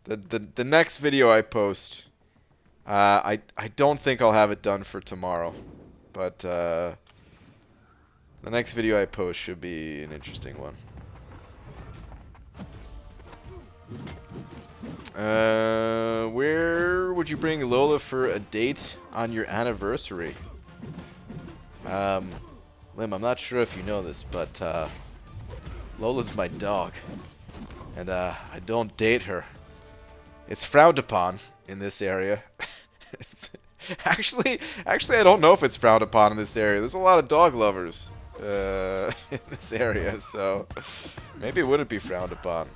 The next video I post, I don't think I'll have it done for tomorrow, but the next video I post should be an interesting one. Where would you bring Lola for a date on your anniversary? Lim, I'm not sure if you know this, but Lola's my dog, and I don't date her. It's frowned upon in this area. Actually, I don't know if it's frowned upon in this area. There's a lot of dog lovers in this area, so maybe it wouldn't be frowned upon.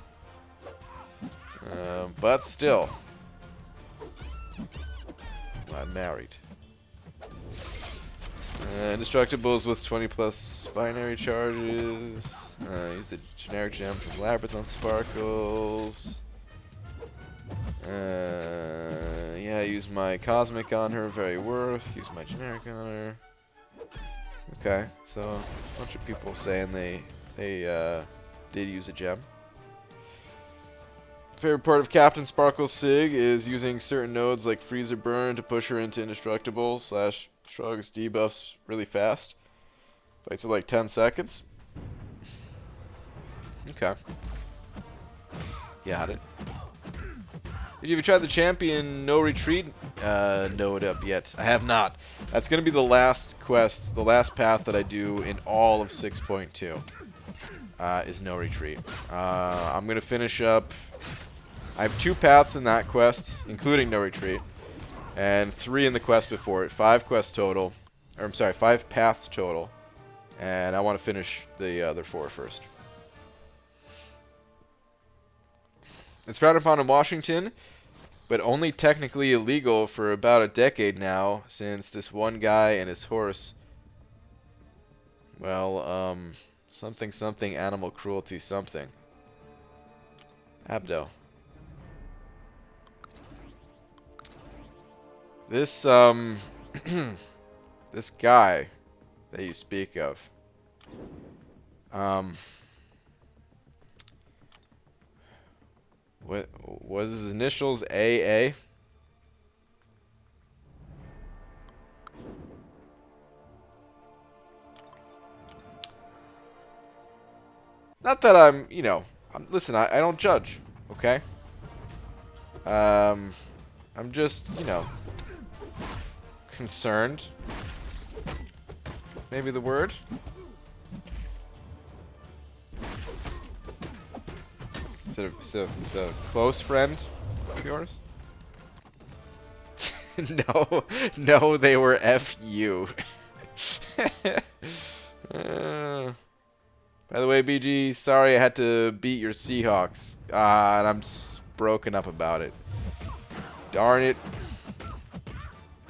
But still, I'm married. Indestructibles with 20+ binary charges. Use the generic gem from Labyrinth on Sparkles. Yeah, use my cosmic on her, very worth. Use my generic on her. Okay, so a bunch of people saying they did use a gem. Favorite part of Captain Sparkle's Sig is using certain nodes like Freezer Burn to push her into indestructible / shrugs debuffs really fast. Fights in like 10 seconds. Okay. Got it. Did you ever try the champion no retreat node up yet? I have not. That's going to be the last quest, the last path that I do in all of 6.2 is no retreat. I'm going to finish up. I have 2 paths in that quest, including no retreat, and 3 in the quest before it. 5 quests total. Or I'm sorry, 5 paths total. And I want to finish the other 4 first. It's frowned upon in Washington, but only technically illegal for about a decade now, since this one guy and his horse, well, something animal cruelty something. Abdo. This, this guy that you speak of, what was his initials? AA? Not that I'm, you know, listen, I don't judge, okay? I'm just, you know, concerned. Maybe the word? Is it a close friend of yours? No, no, they were FU. By the way, BG, sorry I had to beat your Seahawks. And I'm broken up about it. Darn it.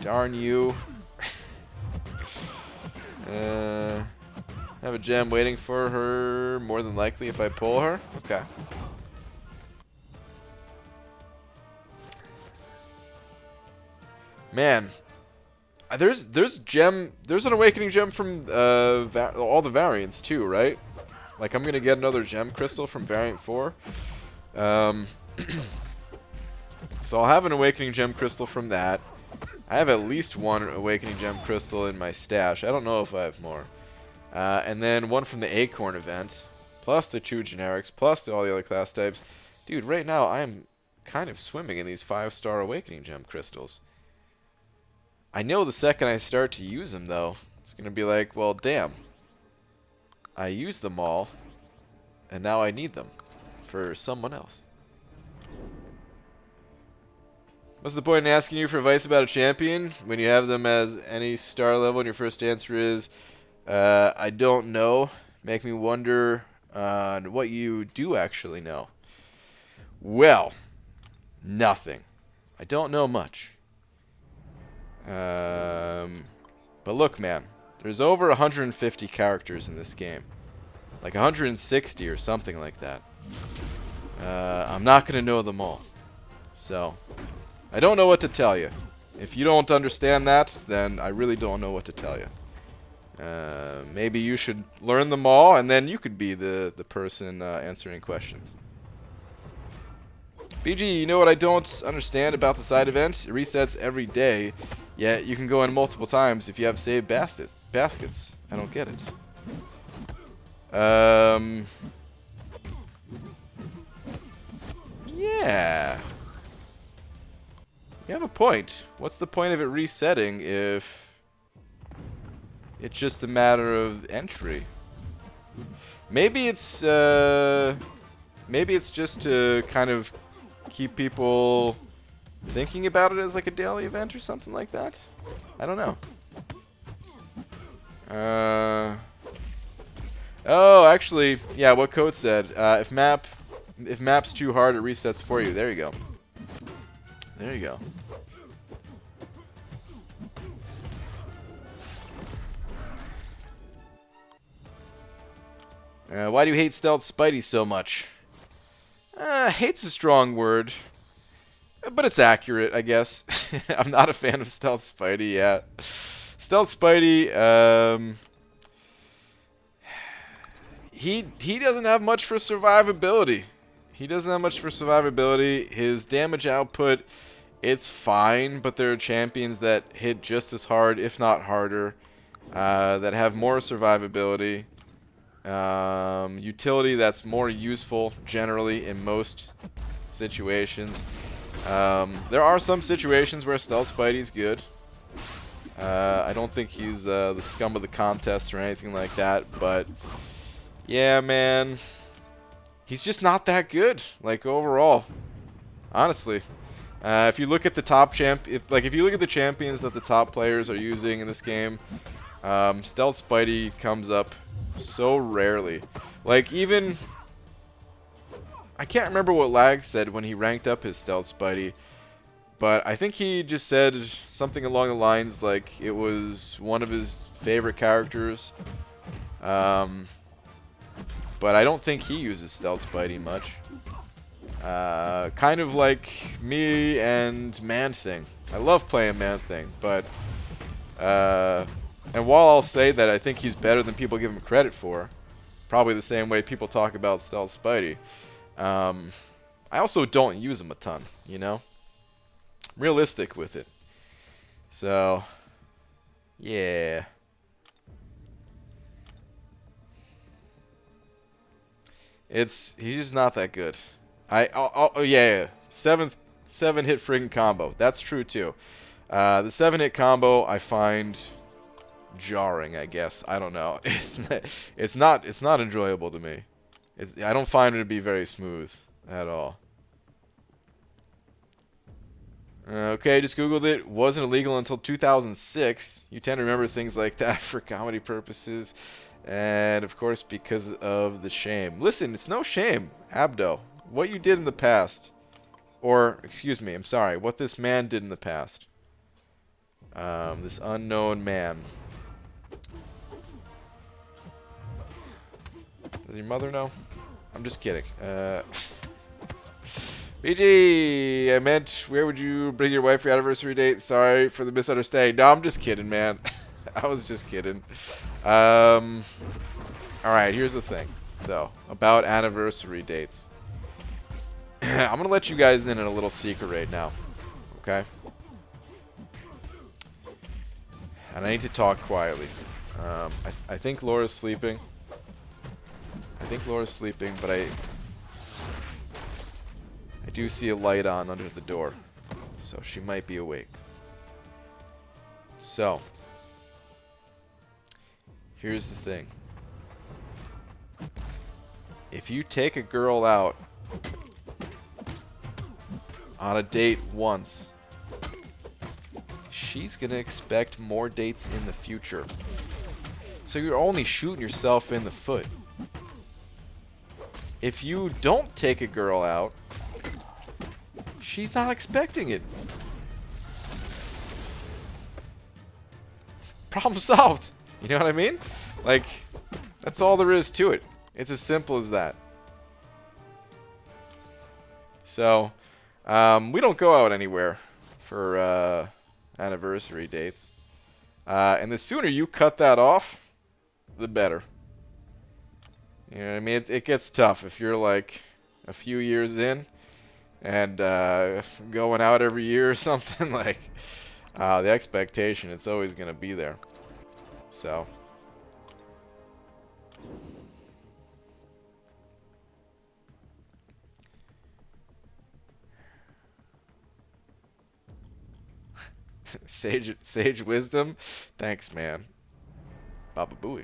Darn you. Have a gem waiting for her, more than likely, if I pull her? Okay. Man. There's an awakening gem from all the variants too, right? Like, I'm gonna get another gem crystal from variant 4. So I'll have an awakening gem crystal from that. I have at least one awakening gem crystal in my stash. I don't know if I have more. And then one from the Acorn event, plus the 2 generics, plus all the other class types. Dude, right now I am kind of swimming in these 5-star awakening gem crystals. I know the second I start to use them, though, it's going to be like, well, damn. I used them all, and now I need them for someone else. What's the point in asking you for advice about a champion when you have them as any star level and your first answer is, I don't know. Make me wonder on what you do actually know. Well, nothing. I don't know much. But look, man, there's over 150 characters in this game. Like 160 or something like that. I'm not going to know them all. So, I don't know what to tell you. If you don't understand that, then I really don't know what to tell you. Maybe you should learn them all, and then you could be the person answering questions. BG, you know what I don't understand about the side event? It resets every day, yet you can go in multiple times if you have saved baskets. I don't get it. Yeah. You have a point. What's the point of it resetting if it's just a matter of entry? Maybe it's just to kind of keep people thinking about it as like a daily event or something like that. I don't know. Oh, actually, yeah, what Code said. If map's too hard, it resets for you. There you go. There you go. Why do you hate Stealth Spidey so much? Hate's a strong word, but it's accurate, I guess. I'm not a fan of Stealth Spidey, yeah. Stealth Spidey, he doesn't have much for survivability. His damage output, it's fine, but there are champions that hit just as hard, if not harder, that have more survivability. Utility that's more useful generally in most situations. There are some situations where Stealth Spidey's good. I don't think he's the scum of the contest or anything like that, but yeah, man, he's just not that good, like, overall. Honestly, if you look at the top if you look at the champions that the top players are using in this game, Stealth Spidey comes up so rarely. Like, even I can't remember what Lag said when he ranked up his Stealth Spidey, but I think he just said something along the lines like it was one of his favorite characters. But I don't think he uses Stealth Spidey much. Kind of like me and Man Thing. I love playing Man-Thing, but and while I'll say that I think he's better than people give him credit for, probably the same way people talk about Stealth Spidey, I also don't use him a ton, you know? I'm realistic with it. So, yeah. He's just not that good. Oh yeah. 7-hit friggin' combo. That's true too. The 7-hit combo I find jarring, I guess. I don't know. It's not enjoyable to me. I don't find it to be very smooth at all. Okay, just googled it. Wasn't illegal until 2006. You tend to remember things like that for comedy purposes. And, of course, because of the shame. Listen, it's no shame, Abdo. What you did in the past. Or, excuse me, I'm sorry. What this man did in the past. This unknown man. Does your mother know? I'm just kidding. BG, I meant, where would you bring your wife for your anniversary date? Sorry for the misunderstanding. No, I'm just kidding, man. I was just kidding. Alright, here's the thing, though, about anniversary dates. I'm going to let you guys in on a little secret right now, okay? And I need to talk quietly. I think Laura's sleeping. But I do see a light on under the door, so she might be awake. So, here's the thing. If you take a girl out on a date once, she's gonna expect more dates in the future. So you're only shooting yourself in the foot. If you don't take a girl out, she's not expecting it. Problem solved. You know what I mean? Like, that's all there is to it. It's as simple as that. So, we don't go out anywhere for anniversary dates. And the sooner you cut that off, the better. You know what I mean? It gets tough if you're like a few years in and going out every year or something. Like, the expectation, it's always going to be there. So. Sage wisdom? Thanks, man. Baba Booey.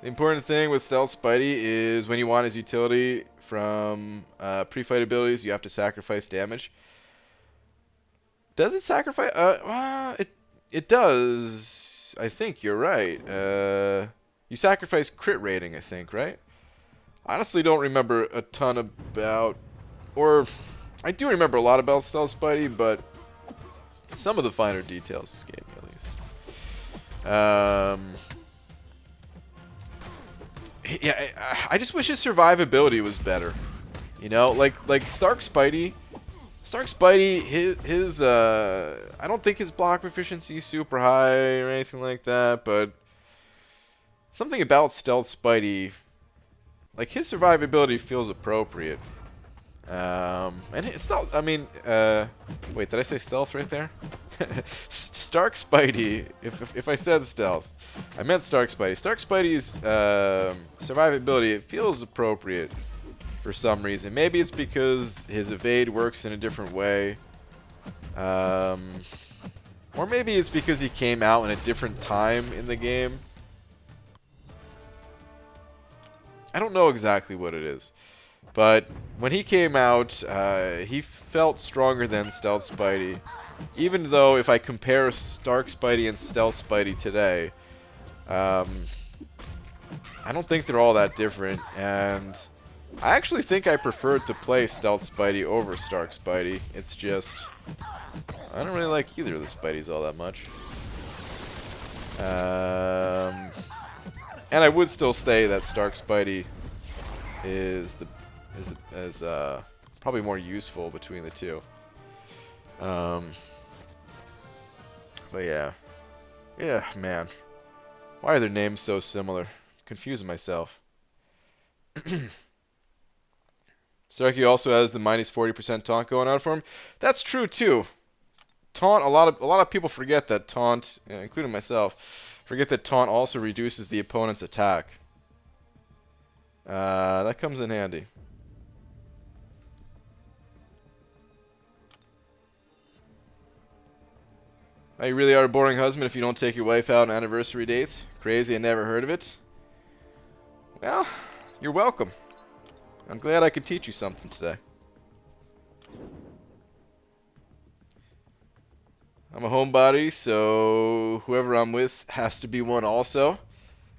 The important thing with Stealth Spidey is when you want his utility from pre-fight abilities, you have to sacrifice damage. Does it sacrifice? It does. I think you're right. You sacrifice crit rating, I think, right? Honestly, don't remember a ton about, or I do remember a lot about Stealth Spidey, but some of the finer details escape me at least. Yeah, I just wish his survivability was better. You know, like Stark Spidey, his I don't think his block proficiency is super high or anything like that, but something about Stealth Spidey, like his survivability feels appropriate. And it's stealth, I mean, wait, did I say stealth right there? Stark Spidey, if I said stealth, I meant Stark Spidey. Stark Spidey's survivability, it feels appropriate for some reason. Maybe it's because his evade works in a different way. Or maybe it's because he came out in a different time in the game. I don't know exactly what it is. But when he came out, he felt stronger than Stealth Spidey. Even though if I compare Stark Spidey and Stealth Spidey today, I don't think they're all that different. And I actually think I prefer to play Stealth Spidey over Stark Spidey. It's just, I don't really like either of the Spideys all that much. And I would still say that Stark Spidey is probably more useful between the two. But yeah. Yeah, man. Why are their names so similar? Confusing myself. Starkey also has the minus 40% taunt going on for him. That's true too. Taunt, a lot of people forget that taunt, including myself, forget that taunt also reduces the opponent's attack. That comes in handy. Oh, you really are a boring husband if you don't take your wife out on anniversary dates? Crazy, I never heard of it. Well, you're welcome. I'm glad I could teach you something today. I'm a homebody, so whoever I'm with has to be one also.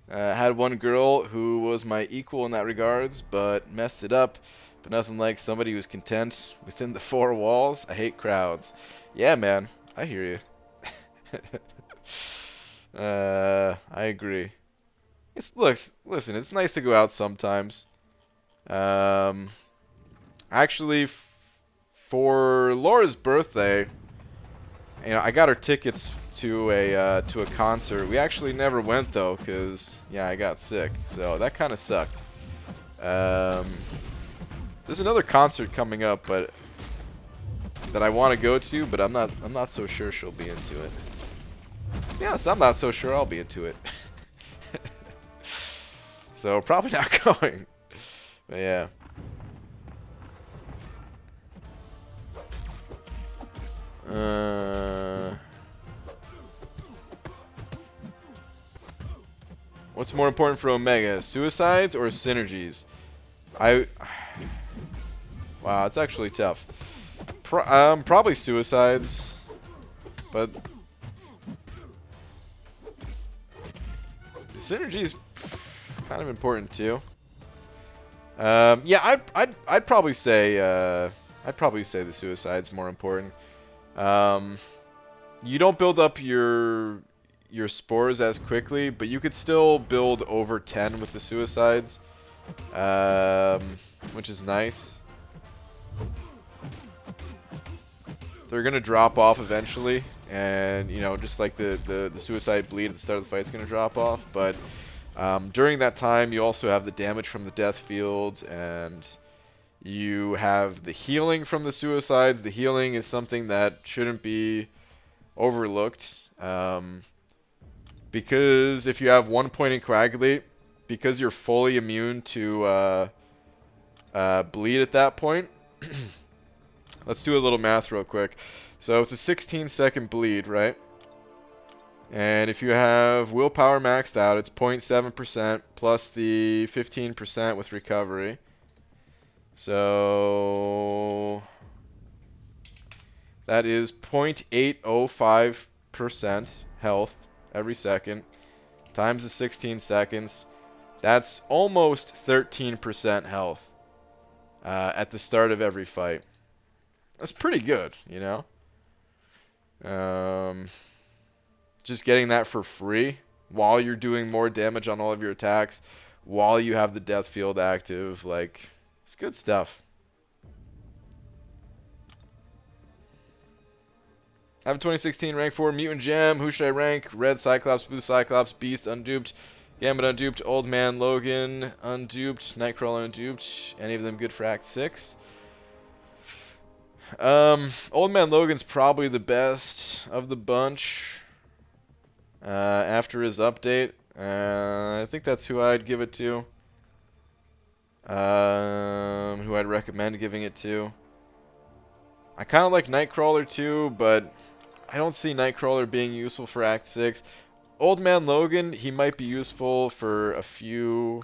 Had one girl who was my equal in that regards, but messed it up. But nothing like somebody who's content within the four walls. I hate crowds. Yeah, man. I hear you. I agree. Listen, it's nice to go out sometimes. Actually, for Laura's birthday, you know, I got her tickets to a concert. We actually never went though, cause yeah, I got sick, so that kind of sucked. There's another concert coming up, but that I want to go to, but I'm not so sure she'll be into it. To be honest, I'm not so sure I'll be into it. So probably not going. But yeah. What's more important for Omega, suicides or synergies? Wow, it's actually tough. Probably suicides, but synergies kind of important too. Yeah, I'd probably say the suicide's more important. You don't build up your spores as quickly, but you could still build over 10 with the suicides, which is nice. They're gonna drop off eventually, and you know, just like the suicide bleed at the start of the fight is gonna drop off, but during that time you also have the damage from the death field, and you have the healing from the suicides. The healing is something that shouldn't be overlooked, because if you have 1 point in Coagulate, because you're fully immune to bleed at that point. Let's do a little math real quick. So it's a 16-second bleed, right? And if you have willpower maxed out, it's 0.7% plus the 15% with recovery. So that is 0.805% health every second times the 16 seconds. That's almost 13% health at the start of every fight. That's pretty good, you know? Just getting that for free while you're doing more damage on all of your attacks, while you have the death field active, like, it's good stuff. I have a 2016 rank 4 Mutant Gem. Who should I rank? Red Cyclops, Blue Cyclops, Beast unduped, Gambit unduped, Old Man Logan unduped, Nightcrawler unduped. Any of them good for Act 6? Old Man Logan's probably the best of the bunch after his update. I think that's who I'd give it to. Who I'd recommend giving it to. I kind of like Nightcrawler too, but I don't see Nightcrawler being useful for Act 6. Old Man Logan, he might be useful for a few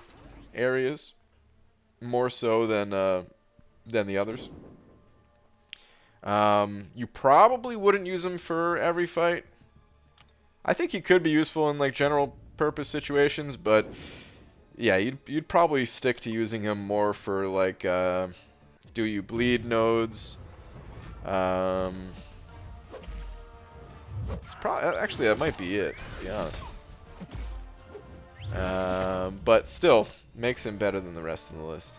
areas, more so than the others. You probably wouldn't use him for every fight. I think he could be useful in like general purpose situations, but yeah, you'd probably stick to using him more for like do you bleed nodes. Actually, that might be it, to be honest. But still makes him better than the rest of the list.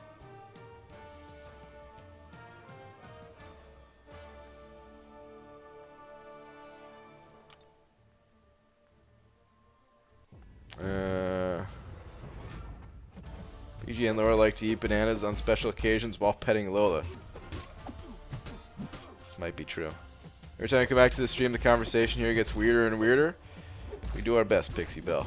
BG and Laura like to eat bananas on special occasions while petting Lola. This might be true. Every time I come back to the stream, the conversation here gets weirder and weirder. We do our best, Pixie Belle.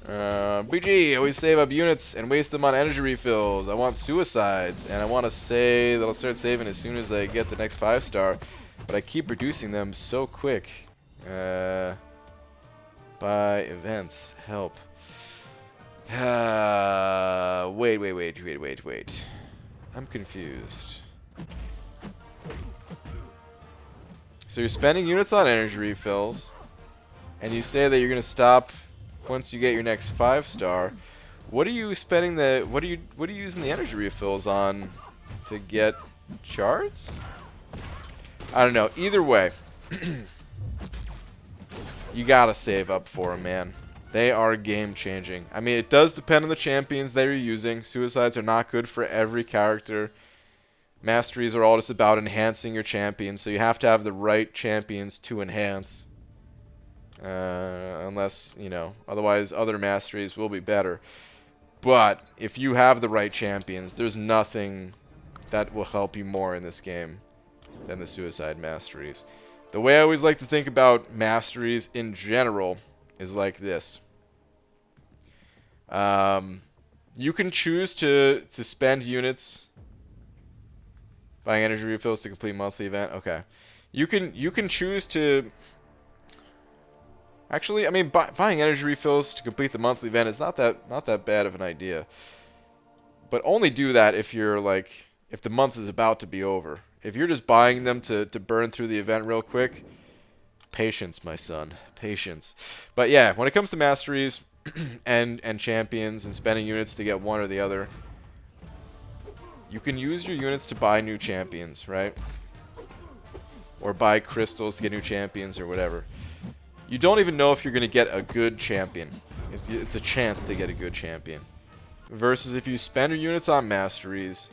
BG, always save up units and waste them on energy refills. I want suicides, and I want to say that I'll start saving as soon as I get the next 5-star, but I keep reducing them so quick. By events, help. Wait. I'm confused. So you're spending units on energy refills, and you say that you're gonna stop once you get your next 5-star. What are you spending the? What are you using the energy refills on to get shards? I don't know. Either way, you gotta save up for them, man. They are game changing. I mean, it does depend on the champions that you're using. Suicides are not good for every character. Masteries are all just about enhancing your champions, so you have to have the right champions to enhance. Unless, you know, otherwise other masteries will be better. But if you have the right champions, there's nothing that will help you more in this game than the suicide masteries. The way I always like to think about masteries in general is like this. You can choose to spend units buying energy refills to complete monthly event. Okay. You can choose to... Actually, I mean, buying energy refills to complete the monthly event is not that bad of an idea. But only do that if you're like, if the month is about to be over. If you're just buying them to burn through the event real quick, patience, my son, patience. But yeah, when it comes to masteries and champions and spending units to get one or the other, you can use your units to buy new champions, right? Or buy crystals to get new champions or whatever. You don't even know if you're going to get a good champion. It's a chance to get a good champion. Versus if you spend your units on masteries,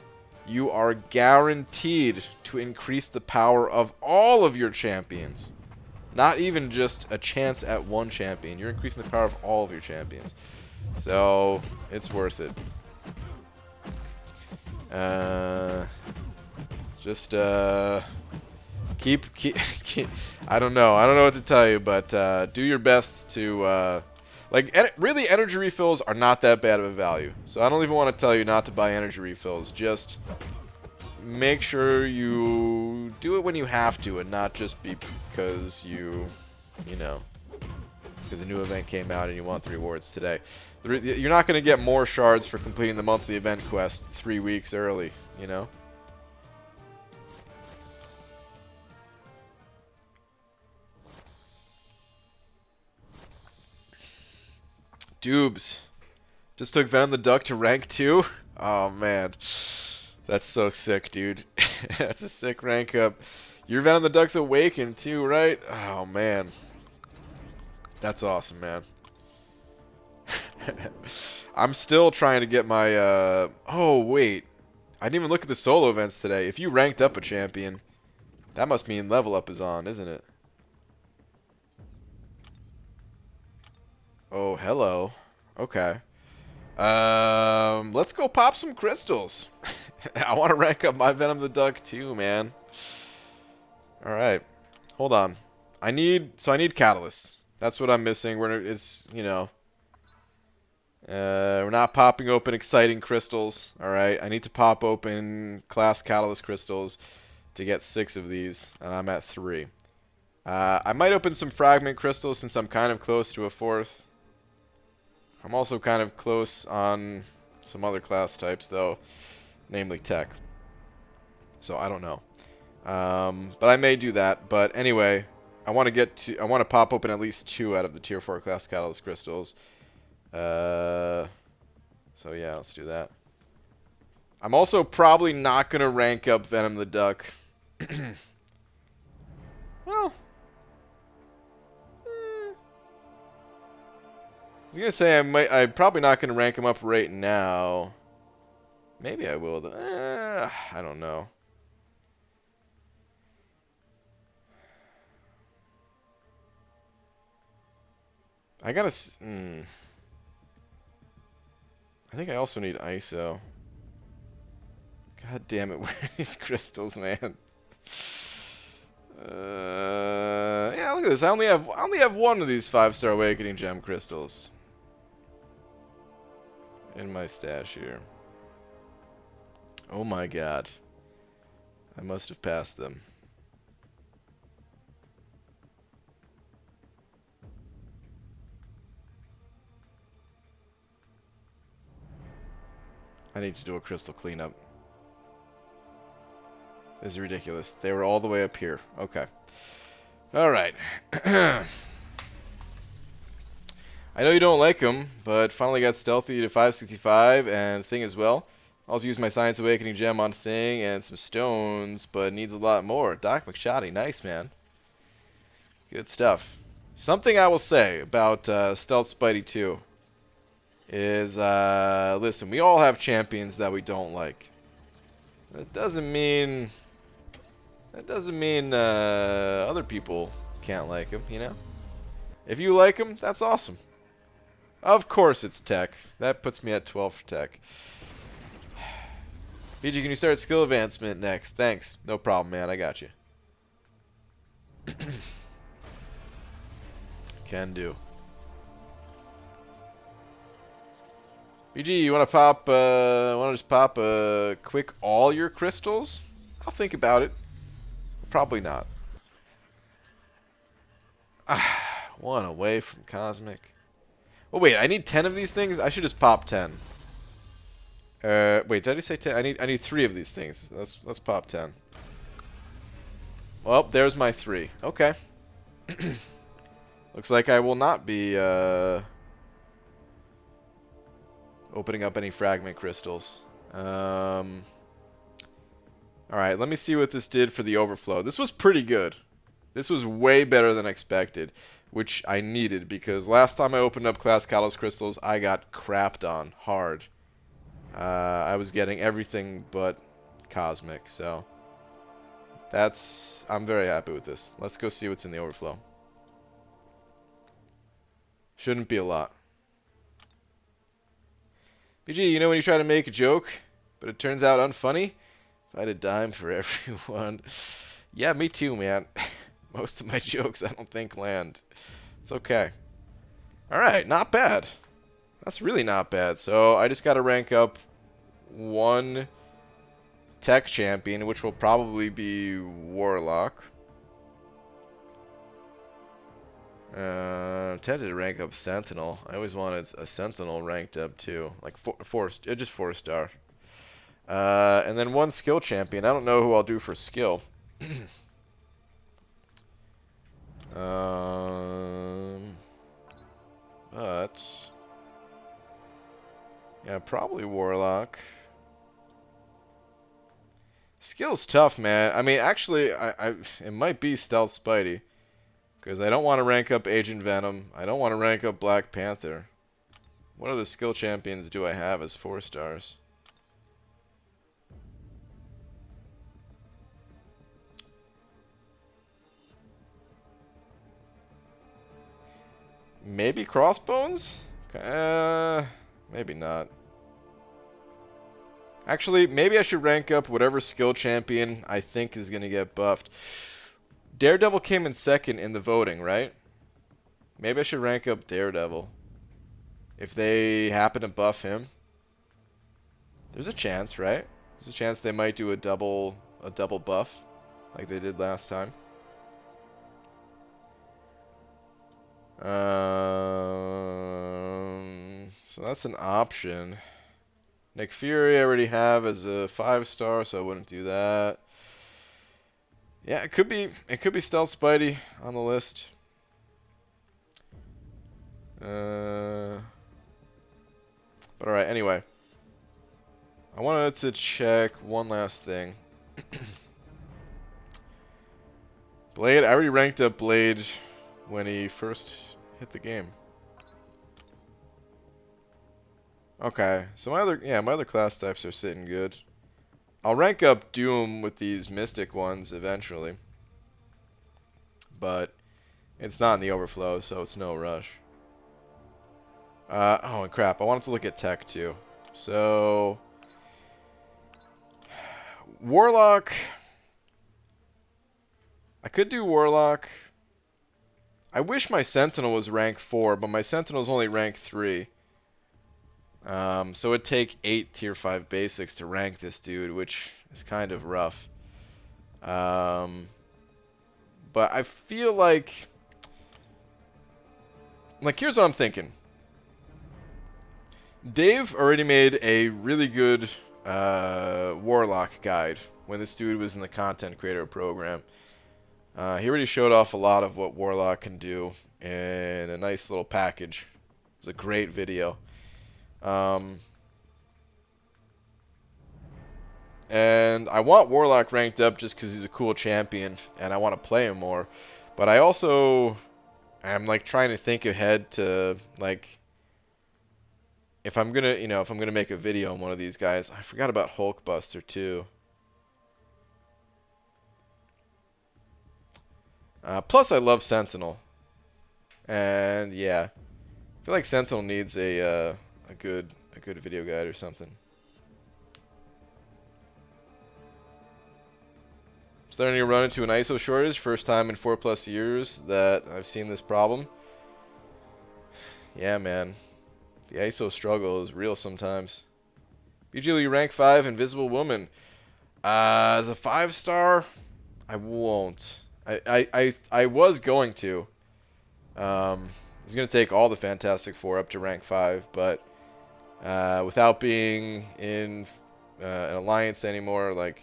you are guaranteed to increase the power of all of your champions. Not even just a chance at one champion. You're increasing the power of all of your champions. So, it's worth it. Keep I don't know what to tell you, but do your best to really energy refills are not that bad of a value. So I don't even want to tell you not to buy energy refills. Just make sure you do it when you have to and not just because you know, because a new event came out and you want the rewards today. You're not going to get more shards for completing the monthly event quest 3 weeks early, you know? Dubes. Just took Venom the Duck to rank 2? Oh, man. That's so sick, dude. That's a sick rank up. Your Venom the Duck's awakened, too, right? Oh, man. That's awesome, man. I'm still trying to get my... Oh, wait. I didn't even look at the solo events today. If you ranked up a champion, that must mean level up is on, isn't it? Oh, hello. Okay. Let's go pop some crystals. I want to rank up my Venom the Duck too, man. Alright. Hold on. I need catalysts. That's what I'm missing. It's, you know... we're not popping open exciting crystals. Alright. I need to pop open class catalyst crystals to get 6 of these. And I'm at 3. I might open some fragment crystals since I'm kind of close to a 4th. I'm also kind of close on some other class types, though, namely tech. So I don't know, but I may do that. But anyway, I want to pop open at least 2 out of the tier 4 class catalyst crystals. So yeah, let's do that. I'm also probably not gonna rank up Venom the Duck. Well. I was gonna say I'm probably not gonna rank him up right now. Maybe I will. I don't know. I gotta. I think I also need ISO. God damn it, where are these crystals, man? Yeah, look at this. I only have one of these 5-star awakening gem crystals in my stash here. Oh my god. I must have passed them. I need to do a crystal cleanup. This is ridiculous. They were all the way up here. Okay. Alright. I know you don't like them, but finally got stealthy to 565 and Thing as well. Also used my Science Awakening gem on Thing and some stones, but needs a lot more. Doc McShotty, nice, man. Good stuff. Something I will say about Stealth Spidey 2 is, listen, we all have champions that we don't like. That doesn't mean other people can't like him, you know? If you like him, that's awesome. Of course it's tech. That puts me at 12 for tech. BG, can you start skill advancement next? Thanks. No problem, man. I got you. Can do. BG, you want to just pop quick all your crystals? I'll think about it. Probably not. One away from Cosmic. Well, wait, I need 10 of these things? I should just pop 10. Wait, did I say 10? I need 3 of these things. Let's pop 10. Well, there's my 3. Okay. Looks like I will not be opening up any fragment crystals. Alright, let me see what this did for the overflow. This was pretty good. This was way better than expected, which I needed because last time I opened up Class Kalos crystals, I got crapped on hard. I was getting everything but Cosmic, so I'm very happy with this. Let's go see what's in the overflow. Shouldn't be a lot. BG, you know when you try to make a joke, but it turns out unfunny? If I had a dime for everyone. Yeah, me too, man. Most of my jokes I don't think land. It's okay. Alright, not bad. That's really not bad. So I just got to rank up one tech champion, which will probably be Warlock. I'm tempted to rank up Sentinel. I always wanted a Sentinel ranked up too, like just 4-star. And then one skill champion. I don't know who I'll do for skill. But yeah, probably Warlock. Skill's tough, man. I mean, actually, it might be Stealth Spidey. Because I don't want to rank up Agent Venom. I don't want to rank up Black Panther. What other skill champions do I have as 4 stars? Maybe Crossbones? Maybe not. Actually, maybe I should rank up whatever skill champion I think is going to get buffed. Daredevil came in second in the voting, right? Maybe I should rank up Daredevil. If they happen to buff him. There's a chance, right? There's a chance they might do a double buff like they did last time. So that's an option. Nick Fury I already have as a 5-star, so I wouldn't do that. Yeah, it could be Stealth Spidey on the list. But alright, anyway. I wanted to check one last thing. Blade, I already ranked up Blade when he first hit the game. Okay, so my other class types are sitting good. I'll rank up Doom with these Mystic ones eventually. But it's not in the overflow, so it's no rush. Oh, and crap. I wanted to look at tech, too. So, Warlock. I could do Warlock. I wish my Sentinel was rank 4, but my Sentinel's only rank 3. So it'd take 8 tier 5 basics to rank this dude, which is kind of rough. But I feel like here's what I'm thinking. Dave already made a really good Warlock guide when this dude was in the content creator program. He already showed off a lot of what Warlock can do in a nice little package. It's a great video. And I want Warlock ranked up just because he's a cool champion and I want to play him more. But I also am trying to think ahead to if I'm gonna make a video on one of these guys. I forgot about Hulkbuster too. Plus I love Sentinel. And yeah, I feel like Sentinel needs a good video guide or something. Starting to run into an ISO shortage. First time in 4+ years that I've seen this problem. Yeah, man. The ISO struggle is real sometimes. BGL rank 5 Invisible Woman. As a 5-star, I won't. I was going to. It's going to take all the Fantastic Four up to rank 5, but without being in an alliance anymore,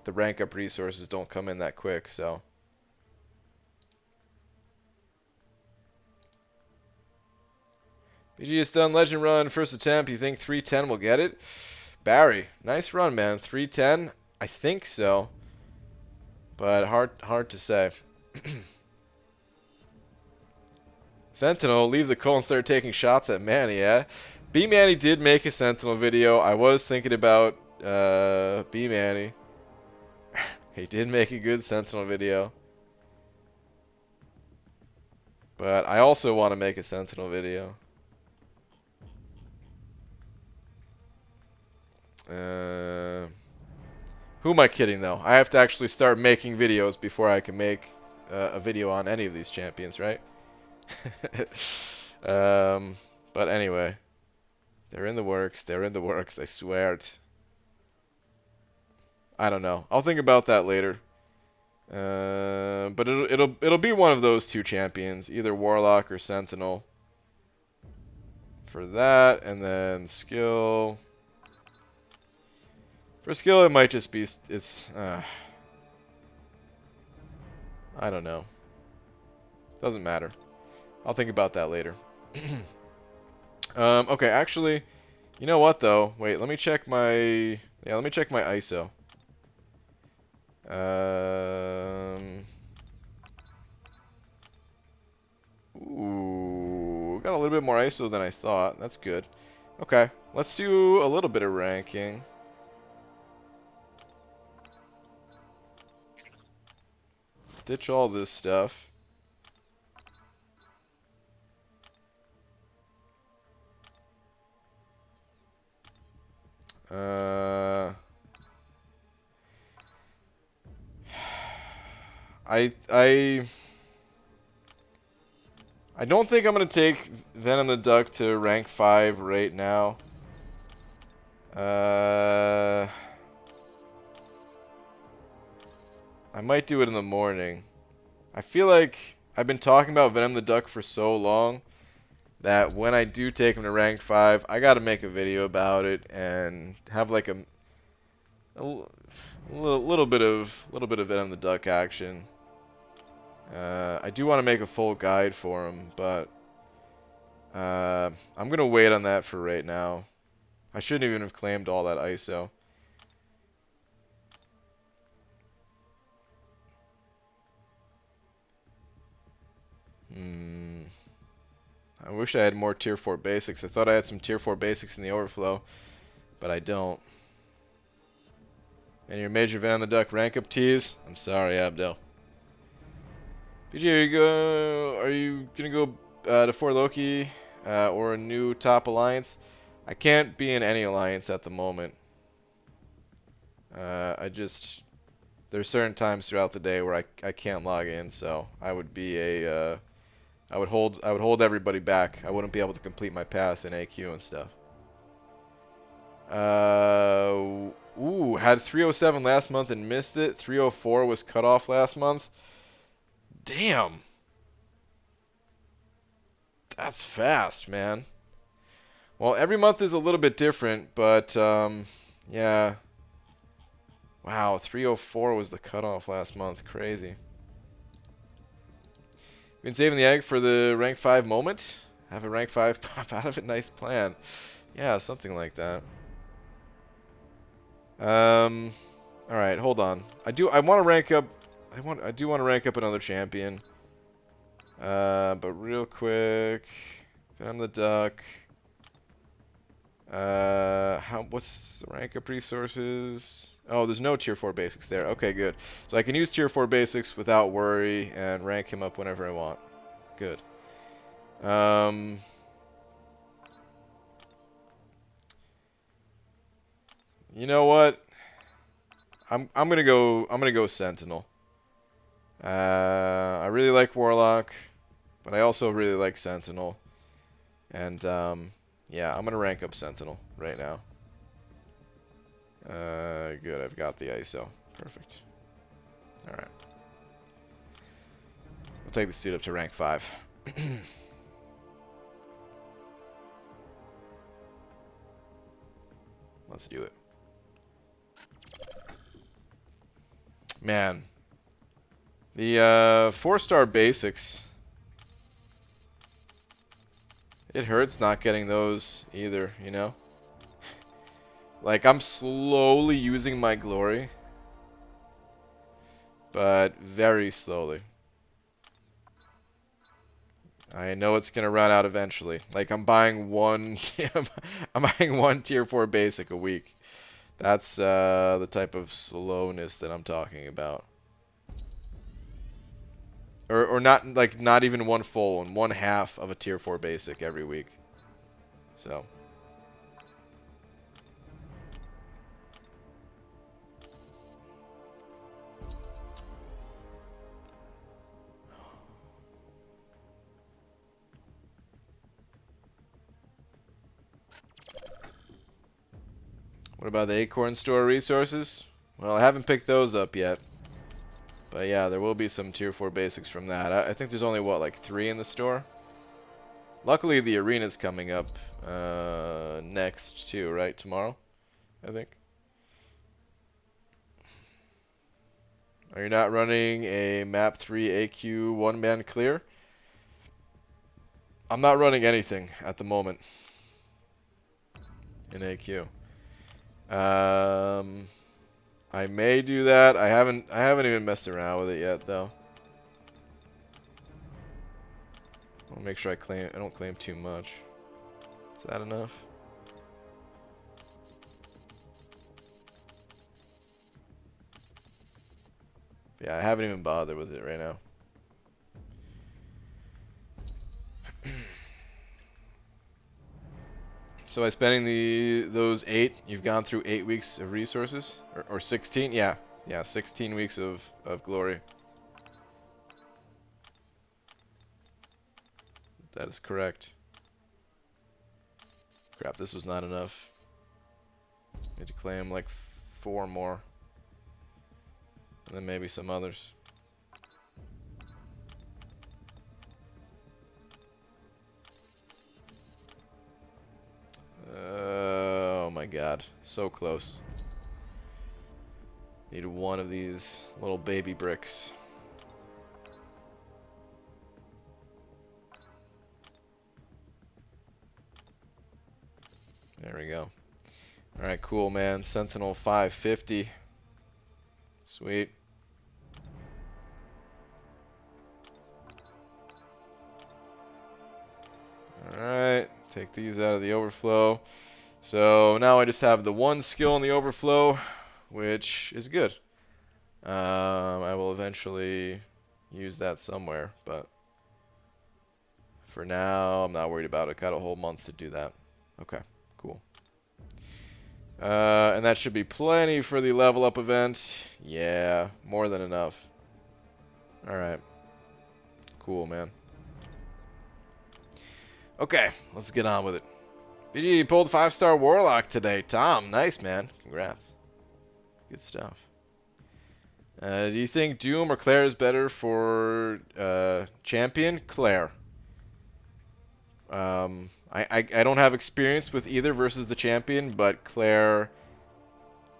the rank up resources don't come in that quick, so. BG is done Legend Run, first attempt. You think 310 will get it? Barry, nice run, man. 310? I think so. But hard to say. Sentinel, leave the call and start taking shots at Manny, yeah? B Manny did make a Sentinel video. I was thinking about B Manny. He did make a good Sentinel video. But I also want to make a Sentinel video. Who am I kidding, though? I have to actually start making videos before I can make a video on any of these champions, right? But anyway. They're in the works. They're in the works. I swear. I don't know. I'll think about that later. But it'll be one of those two champions, either Warlock or Sentinel. For that, and then skill. For skill, it might just be I don't know. Doesn't matter. I'll think about that later. Okay, actually, you know what though? Wait, let me check my ISO. Ooh, got a little bit more ISO than I thought. That's good. Okay, let's do a little bit of ranking. Ditch all this stuff. I don't think I'm gonna take Venom the Duck to rank 5 right now. I might do it in the morning. I feel like I've been talking about Venom the Duck for so long that when I do take him to rank 5, I gotta make a video about it and have like a little bit of Venom the Duck action. I do want to make a full guide for him, but I'm gonna wait on that for right now. I shouldn't even have claimed all that ISO. I wish I had more tier 4 basics. I thought I had some tier 4 basics in the overflow, but I don't. And your major Venom the Duck rank up tease? I'm sorry, Abdel. BG, are you gonna go to 4 Loki or a new top alliance? I can't be in any alliance at the moment. There's certain times throughout the day where I can't log in, so I would be I would hold everybody back. I wouldn't be able to complete my path in AQ and stuff. Had 307 last month and missed it. 304 was cut off last month. Damn. That's fast, man. Well, every month is a little bit different, but yeah. Wow, 304 was the cutoff last month. Crazy. Been saving the egg for the rank 5 moment. Have a rank 5 pop out of it. Nice plan. Yeah, something like that. All right, hold on. I want to rank up. I do want to rank up another champion. But real quick, I'm the duck. What's the rank up resources? Oh, there's no tier 4 basics there. Okay, good. So I can use tier 4 basics without worry and rank him up whenever I want. Good. You know what? I'm gonna go Sentinel. I really like Warlock, but I also really like Sentinel. And yeah, I'm gonna rank up Sentinel right now. Good, I've got the ISO. Perfect. Alright. We'll take this dude up to rank 5. Let's do it. Man. The 4-star basics. It hurts not getting those either, you know? Like, I'm slowly using my glory. But very slowly. I know it's gonna run out eventually. Like, I'm buying one I'm buying one tier 4 basic a week. That's the type of slowness that I'm talking about. Or not, like, not even one full one. One half of a tier 4 basic every week. So. What about the Acorn store resources? Well, I haven't picked those up yet. But yeah, there will be some tier 4 basics from that. I think there's only, what, like 3 in the store? Luckily, the arena's coming up next, too, right? Tomorrow, I think. Are you not running a map 3 AQ one-man clear? I'm not running anything at the moment in AQ. I may do that. I haven't even messed around with it yet, though. I'll make sure I don't claim too much. Is that enough? Yeah, I haven't even bothered with it right now. So by spending those 8, you've gone through 8 weeks of resources? Or 16? Yeah. Yeah, 16 weeks of glory. That is correct. Crap, this was not enough. Need to claim like 4 more. And then maybe some others. Oh my god. So close. Need one of these little baby bricks. There we go. Alright, cool, man. Sentinel 550. Sweet. Alright, take these out of the overflow. So now I just have the one skill in the overflow, which is good. I will eventually use that somewhere, but for now, I'm not worried about it. Got a whole month to do that. Okay, Cool. And that should be plenty for the level up event. Yeah, more than enough. Alright. Cool, man. Okay, let's get on with it. BG, you pulled 5-star Warlock today. Tom, nice, man. Congrats. Good stuff. Do you think Doom or Claire is better for champion? Claire. I don't have experience with either versus the champion, but Claire,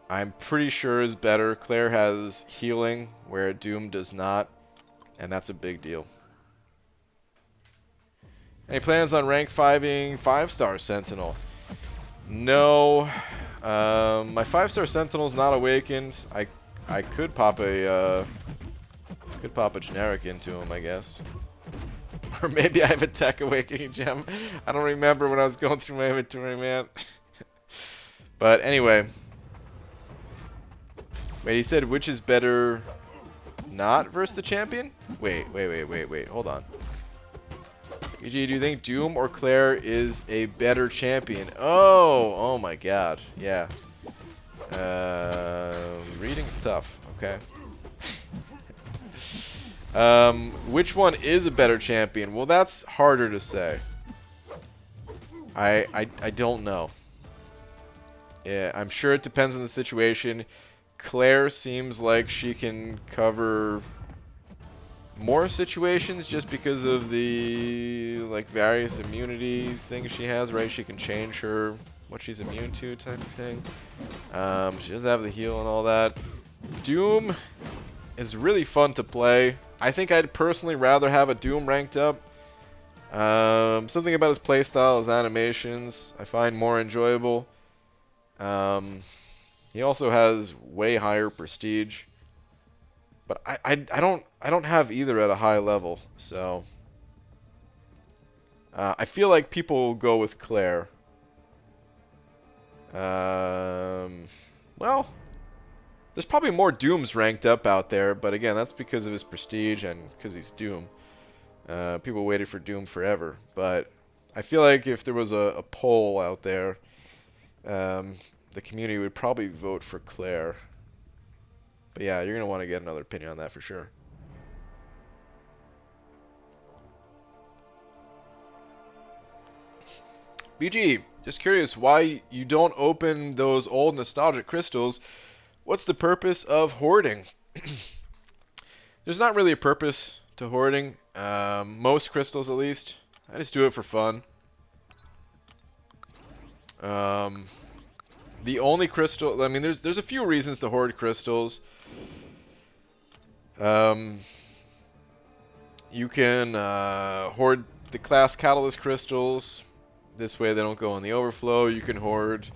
I'm pretty sure is better. Claire has healing, where Doom does not, and that's a big deal. Any plans on rank 5ing 5-star Sentinel? No. My 5-star Sentinel's not awakened. I could pop a generic into him, I guess. Or maybe I have a tech awakening gem. I don't remember when I was going through my inventory, man. But anyway. Wait, he said which is better not versus the champion? Wait. Hold on. EG, do you think Doom or Claire is a better champion? Oh my god. Yeah. Reading's tough. Okay. Which one is a better champion? Well, that's harder to say. I don't know. Yeah, I'm sure it depends on the situation. Claire seems like she can cover more situations just because of the like various immunity things she has, right? She can change what she's immune to type of thing. She does have the heal and all that. Doom is really fun to play. I think I'd personally rather have a Doom ranked up. Something about his playstyle, his animations, I find more enjoyable. He also has way higher prestige. But I don't have either at a high level, so I feel like people will go with Claire. Well, there's probably more Dooms ranked up out there, but again, that's because of his prestige and because he's Doom. People waited for Doom forever, but I feel like if there was a poll out there, the community would probably vote for Claire. But yeah, you're going to want to get another opinion on that for sure. BG, just curious why you don't open those old nostalgic crystals. What's the purpose of hoarding? There's not really a purpose to hoarding. Most crystals, at least. I just do it for fun. The only crystal... I mean, there's a few reasons to hoard crystals. You can hoard the class catalyst crystals. This way they don't go in the overflow. You can hoard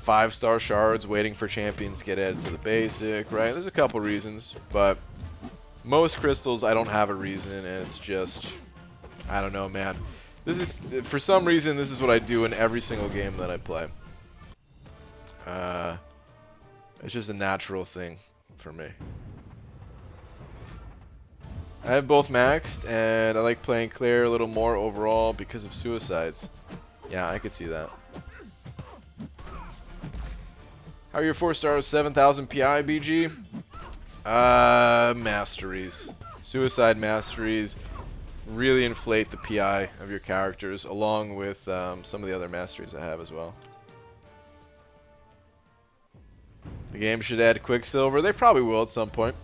5-star shards waiting for champions to get added to the basic, right? There's a couple reasons, but most crystals I don't have a reason, and it's just, I don't know, man. This is, for some reason, this is what I do in every single game that I play. It's just a natural thing for me. I have both maxed, and I like playing Claire a little more overall because of suicides. Yeah, I could see that. How are your 4 stars, 7,000 PI, BG? Masteries. Suicide masteries really inflate the PI of your characters, along with some of the other masteries I have as well. The game should add Quicksilver. They probably will at some point.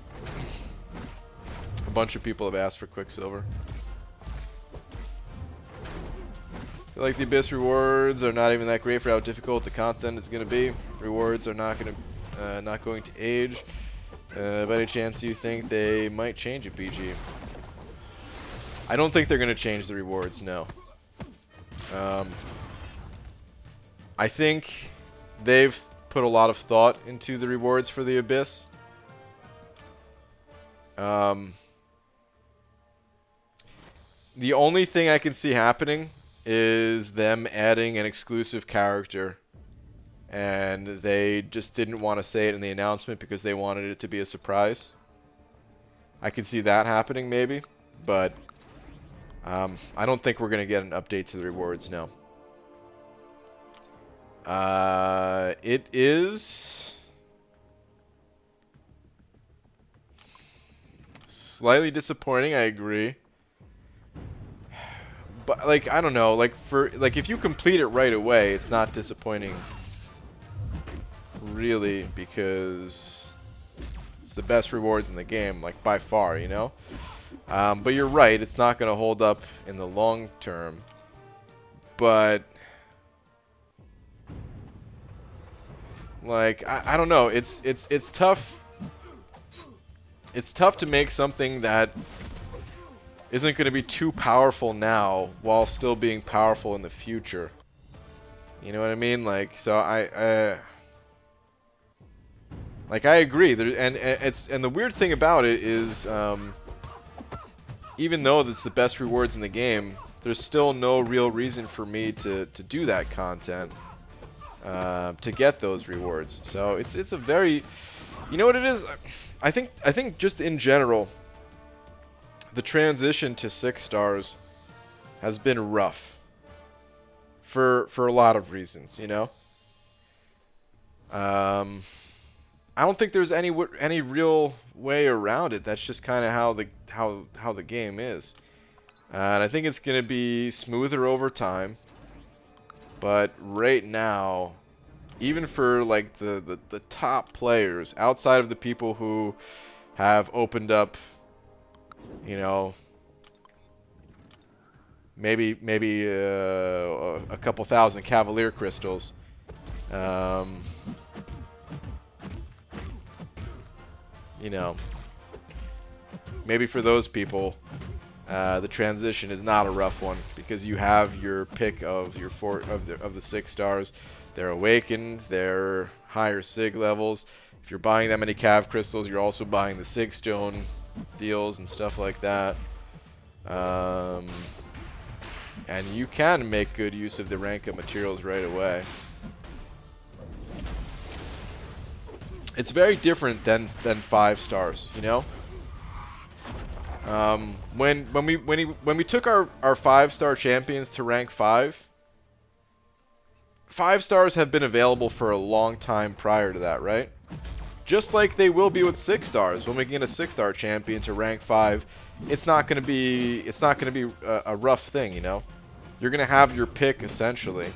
A bunch of people have asked for Quicksilver. I feel like the Abyss rewards are not even that great for how difficult the content is going to be. Rewards are not going to age. By any chance, do you think they might change it, BG? I don't think they're going to change the rewards, no. I think they've put a lot of thought into the rewards for the Abyss. The only thing I can see happening is them adding an exclusive character, and they just didn't want to say it in the announcement because they wanted it to be a surprise. I can see that happening maybe, but I don't think we're going to get an update to the rewards, no. It is slightly disappointing, I agree. But like, I don't know, like if you complete it right away, it's not disappointing really, because it's the best rewards in the game, like by far, you know? But you're right, it's not going to hold up in the long term. But like, I don't know, it's tough. It's tough to make something that isn't going to be too powerful now while still being powerful in the future. You know what I mean? Like, so I agree. There, and the weird thing about it is, even though it's the best rewards in the game, there's still no real reason for me to do that content, to get those rewards. So it's a very, you know what it is? I think just in general, the transition to 6 stars has been rough for a lot of reasons, you know. I don't think there's any real way around it. That's just kind of how the game is, and I think it's gonna be smoother over time. But right now, even for like the top players, outside of the people who have opened up, you know, maybe a couple thousand Cavalier crystals. You know, maybe for those people, the transition is not a rough one, because you have your pick of your of the 6 stars. They're awakened. They're higher sig levels. If you're buying that many Cav crystals, you're also buying the 6 stone deals and stuff like that. And you can make good use of the rank up materials right away. It's very different than 5 stars, you know. When we took our 5-star champions to rank 5, 5 stars have been available for a long time prior to that, right? Just like they will be with 6 stars. When we get a 6-star champion to rank 5, it's not going to be a rough thing, you know. You're going to have your pick essentially.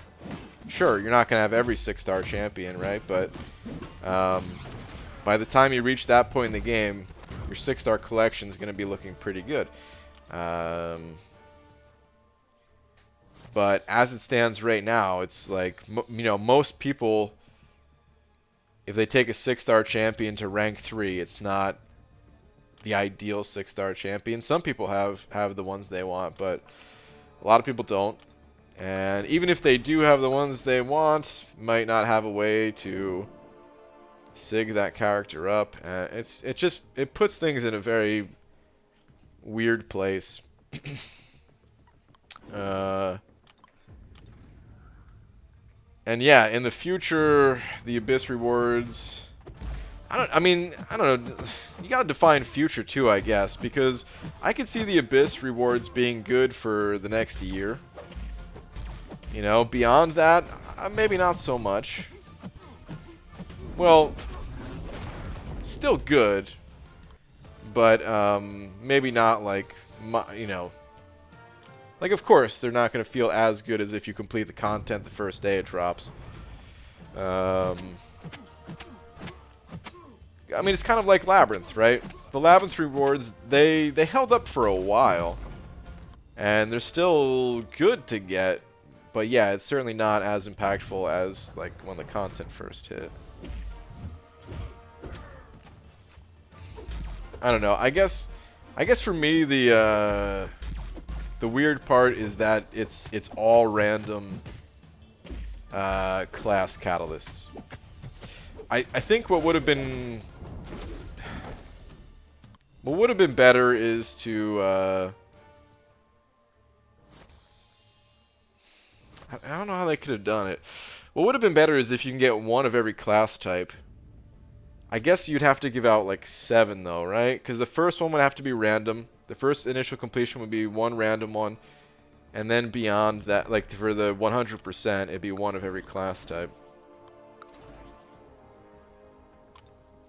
Sure, you're not going to have every 6-star champion, right? But by the time you reach that point in the game, your 6-star collection is going to be looking pretty good. But as it stands right now, it's like, you know, most people, if they take a 6-star champion to rank 3, it's not the ideal 6-star champion. Some people have the ones they want, but a lot of people don't. And even if they do have the ones they want, might not have a way to sig that character up. And it puts things in a very weird place. And yeah, in the future, the Abyss rewards, I don't know. You gotta define future too, I guess, because I could see the Abyss rewards being good for the next year. You know, beyond that, maybe not so much. Well, still good, but maybe not like, you know, like, of course, they're not going to feel as good as if you complete the content the first day it drops. I mean, it's kind of like Labyrinth, right? The Labyrinth rewards, they held up for a while, and they're still good to get, but yeah, it's certainly not as impactful as, like, when the content first hit. I don't know. I guess for me, the weird part is that it's all random class catalysts. I think what would have been better is to I don't know how they could have done it. What would have been better is if you can get one of every class type. I guess you'd have to give out like 7 though, right? Because the first one would have to be random. The first initial completion would be one random one, And then beyond that, like for the 100%, it'd be one of every class type.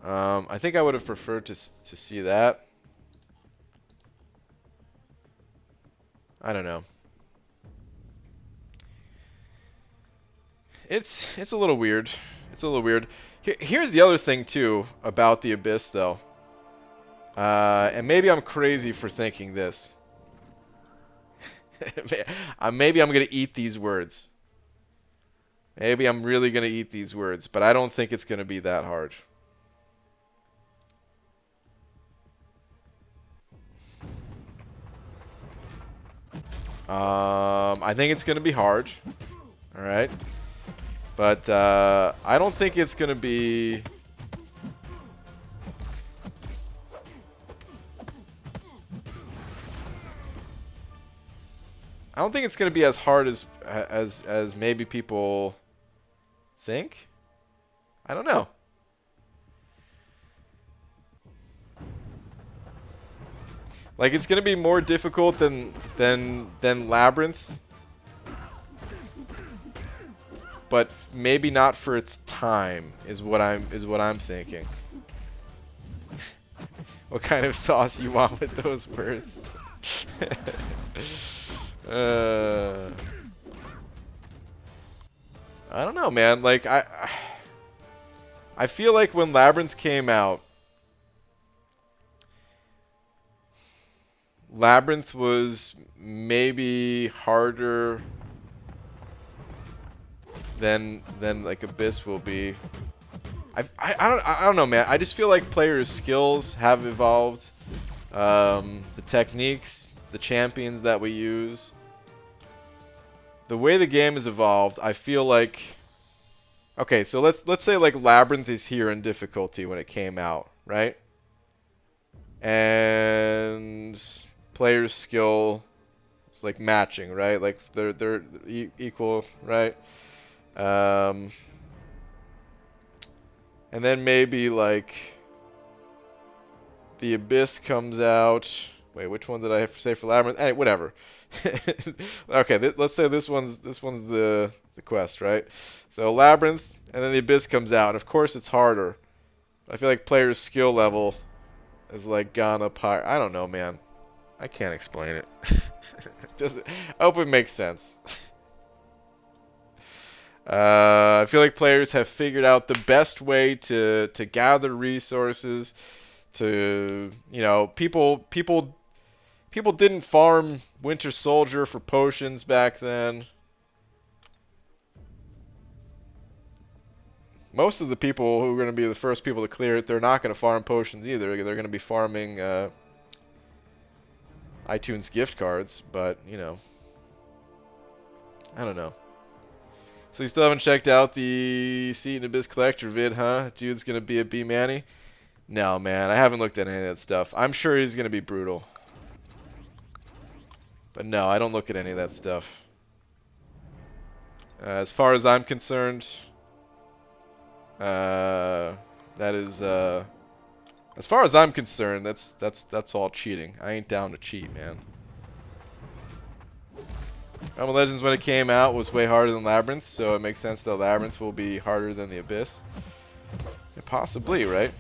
I think I would have preferred to see that. I don't know. It's a little weird. It's a little weird. Here's the other thing too about the Abyss, though. And maybe I'm crazy for thinking this. Maybe I'm gonna eat these words. Maybe I'm really gonna eat these words, but I don't think it's gonna be that hard. I think it's gonna be hard. All right. But I don't think it's going to be... I don't think it's going to be as hard as maybe people think. I don't know. Like, it's going to be more difficult than Labyrinth. But maybe not for its time is what I'm thinking. What kind of sauce you want with those words? I don't know, man. Like I feel like when Labyrinth came out, Labyrinth was maybe harder than like Abyss will be. I don't know, man. I just feel like players' skills have evolved. The techniques, the champions that we use, the way the game has evolved. I feel like, okay, so let's say like Labyrinth is here in difficulty when it came out, right? And players' skill is like matching, right? Like they're equal, right? And then maybe like the Abyss comes out. Wait, which one did I have to say for Labyrinth? Hey, whatever. Okay, let's say this one's the quest, right? So Labyrinth, and then the Abyss comes out, and of course it's harder. I feel like players' skill level has like gone up higher. I don't know, man. I can't explain it. I hope it makes sense. I feel like players have figured out the best way to gather resources. To, you know, people didn't farm Winter Soldier for potions back then. Most of the people who are going to be the first people to clear it, they're not going to farm potions either. They're going to be farming iTunes gift cards, but, you know, I don't know. So you still haven't checked out the Seed and Abyss Collector vid, huh? Dude's going to be a B-Manny? No, man, I haven't looked at any of that stuff. I'm sure he's going to be brutal. But no, I don't look at any of that stuff. As far as I'm concerned, that is, as far as I'm concerned, that's all cheating. I ain't down to cheat, man. Realm of Legends, when it came out, was way harder than Labyrinth, so it makes sense that Labyrinth will be harder than the Abyss. Possibly, right?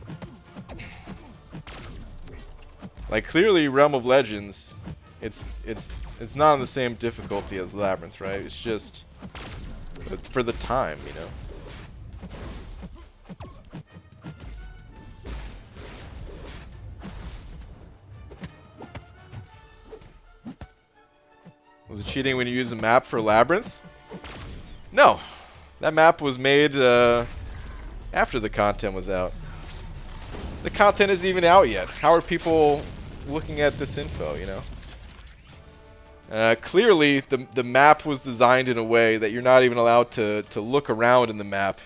Like, clearly, Realm of Legends, it's not on the same difficulty as Labyrinth, right? It's just for the time, you know. Was it cheating when you use a map for Labyrinth? No. That map was made after the content was out. The content isn't even out yet. How are people looking at this info, you know? Clearly, the map was designed in a way that you're not even allowed to look around in the map,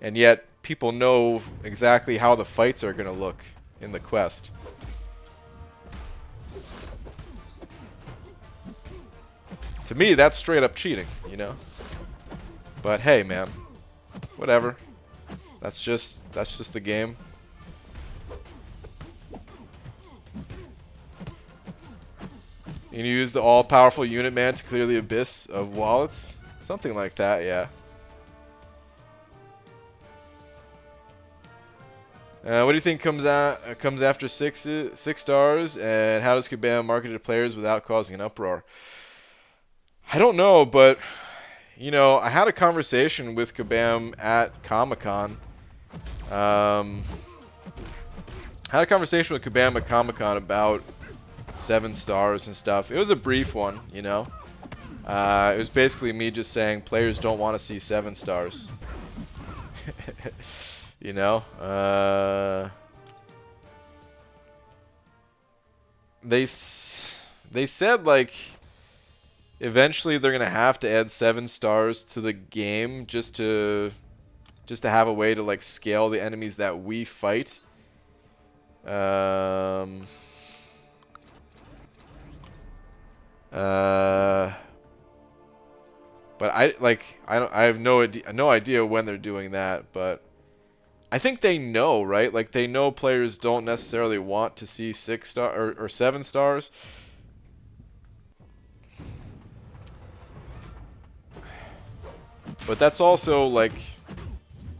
and yet people know exactly how the fights are going to look in the quest. To me, that's straight up cheating, you know? But hey, man. Whatever. That's just the game. You can use the all-powerful unit man to clear the abyss of wallets. Something like that, yeah. What do you think comes after six stars, and how does Kabam market it to players without causing an uproar? I don't know, but you know, I had a conversation with Kabam at Comic-Con. Had a conversation with Kabam at Comic-Con about 7 stars and stuff. It was a brief one, you know. It was basically me just saying players don't want to see 7 stars. You know, they said like eventually they're gonna have to add 7 stars to the game just to have a way to like scale the enemies that we fight. But I have no idea when they're doing that, but I think they know, right? Like they know players don't necessarily want to see 6 star or 7 stars. But that's also like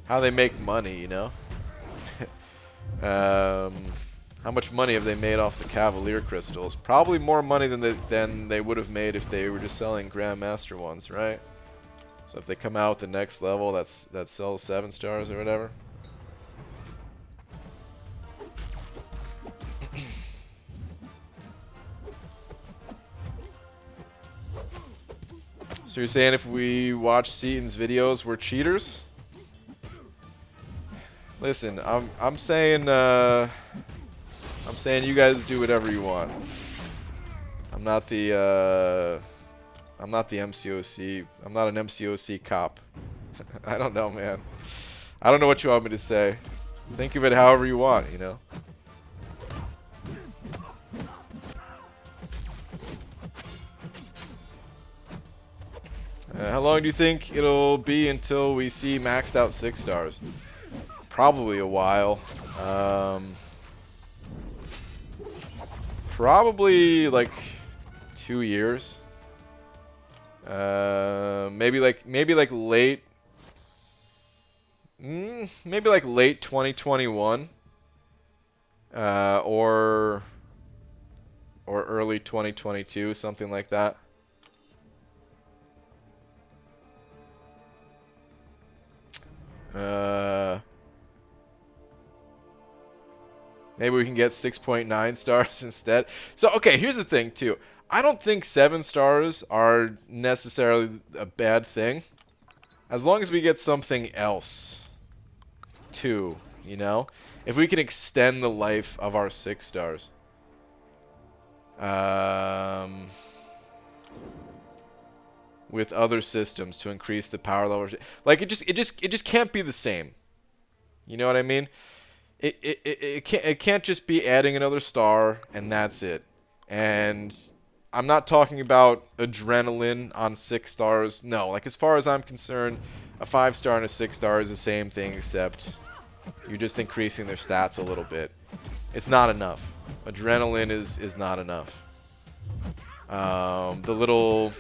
how they make money, you know? How much money have they made off the Cavalier crystals? Probably more money than they would have made if they were just selling Grandmaster ones, right? So if they come out with the next level that sells 7 stars or whatever. So you're saying if we watch Seaton's videos, we're cheaters? Listen, I'm saying you guys do whatever you want. I'm not the MCOC. I'm not an MCOC cop. I don't know, man. I don't know what you want me to say. Think of it however you want, you know. How long do you think it'll be until we see maxed out 6 stars? Probably a while. Probably like 2 years. Maybe like late. Maybe like late 2021. Or early 2022, something like that. Maybe we can get 6.9 stars instead. So, okay, here's the thing, too. I don't think 7 stars are necessarily a bad thing. As long as we get something else, too, you know? If we can extend the life of our 6 stars. With other systems to increase the power level. Like, it just can't be the same. You know what I mean? It can't just be adding another star and that's it. And I'm not talking about adrenaline on 6 stars. No, like as far as I'm concerned, a 5 star and a 6 star is the same thing, except you're just increasing their stats a little bit. It's not enough. Adrenaline is not enough. The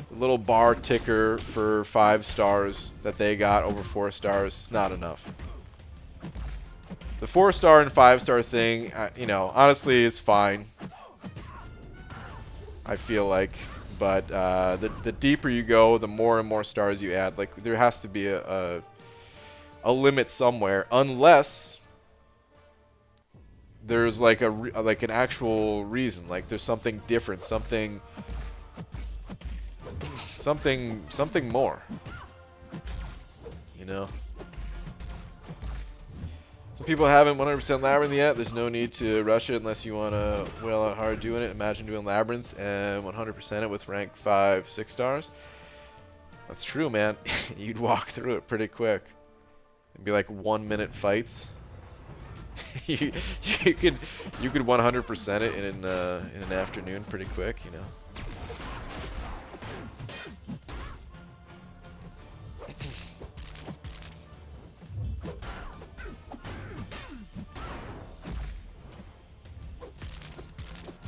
little bar ticker for 5 stars that they got over 4 stars is not enough. The 4-star and 5-star thing, you know, honestly, it's fine. I feel like, but the deeper you go, the more and more stars you add. Like there has to be a limit somewhere, unless there's like an actual reason. Like there's something different, something more. You know. Some people haven't 100% Labyrinth yet. There's no need to rush it unless you want to whale out hard doing it. Imagine doing Labyrinth and 100% it with rank 5, 6 stars. That's true, man. You'd walk through it pretty quick. It'd be like 1-minute fights. you could 100% it in an afternoon pretty quick, you know.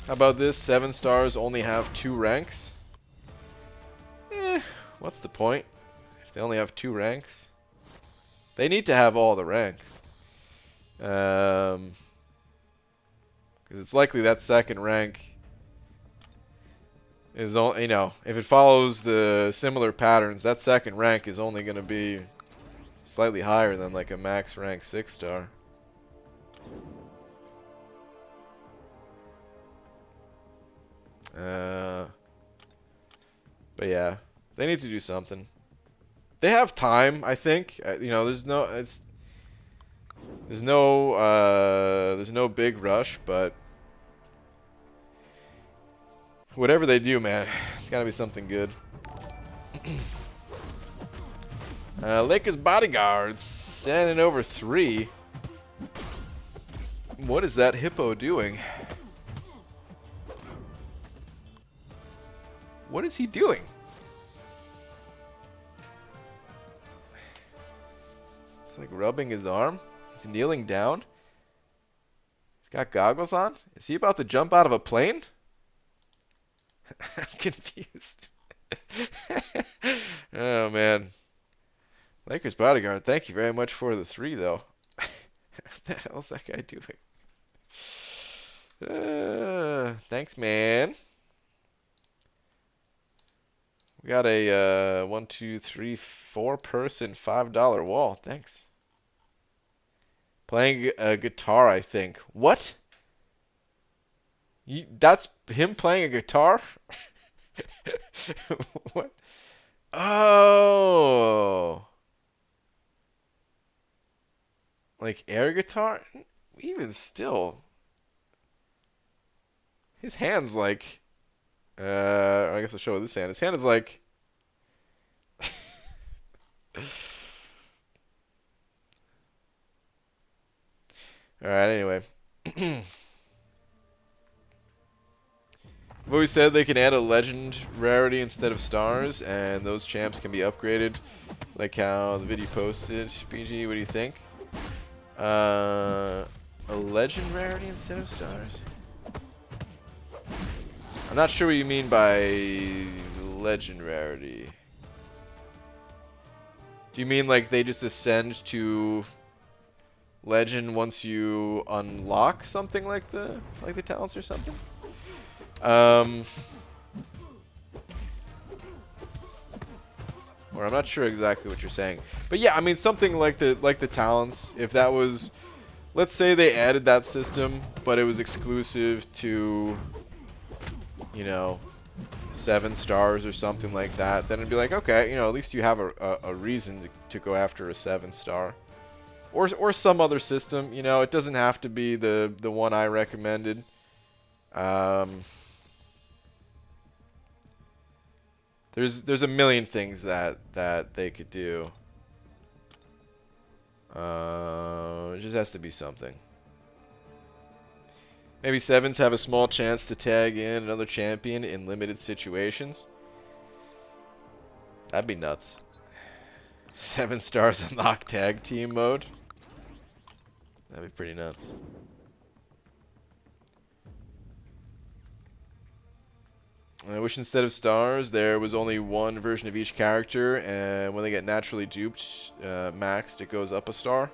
How about this? 7 stars only have 2 ranks. What's the point if they only have 2 ranks? They need to have all the ranks. Because it's likely that second rank is only, you know, if it follows the similar patterns, that second rank is only going to be slightly higher than like a max rank 6 star. But yeah, they need to do something. They have time, I think. You know, there's no big rush, but whatever they do, man, it's gotta be something good. Lakers bodyguards sending over 3. What is that hippo doing? What is he doing? It's like rubbing his arm. He's kneeling down. He's got goggles on. Is he about to jump out of a plane? I'm confused. Oh, man. Lakers bodyguard, thank you very much for the 3, though. What the hell's that guy doing? Thanks, man. We got a 1, 2, 3, 4 person $5 wall. Thanks. Playing a guitar, I think. What? That's him playing a guitar? What? Oh. Like air guitar? Even still. His hand's like... I guess I'll show this hand. His hand is like... Alright, anyway. I've always said they can add a legend rarity instead of stars, and those champs can be upgraded, like how the video posted. BG, what do you think? A legend rarity instead of stars? I'm not sure what you mean by legend rarity. Do you mean like they just ascend to legend once you unlock something like the talents or something? Or I'm not sure exactly what you're saying. But yeah, I mean something like the talents, if that was, let's say they added that system, but it was exclusive to, you know, 7 stars or something like that, then it'd be like, okay, you know, at least you have a reason to go after a 7 star. Or some other system, you know, it doesn't have to be the one I recommended. There's a million things that they could do. It just has to be something. Maybe 7s have a small chance to tag in another champion in limited situations. That'd be nuts. 7 stars unlock tag team mode. That'd be pretty nuts. I wish instead of stars there was only one version of each character, and when they get naturally duped, maxed, it goes up a star.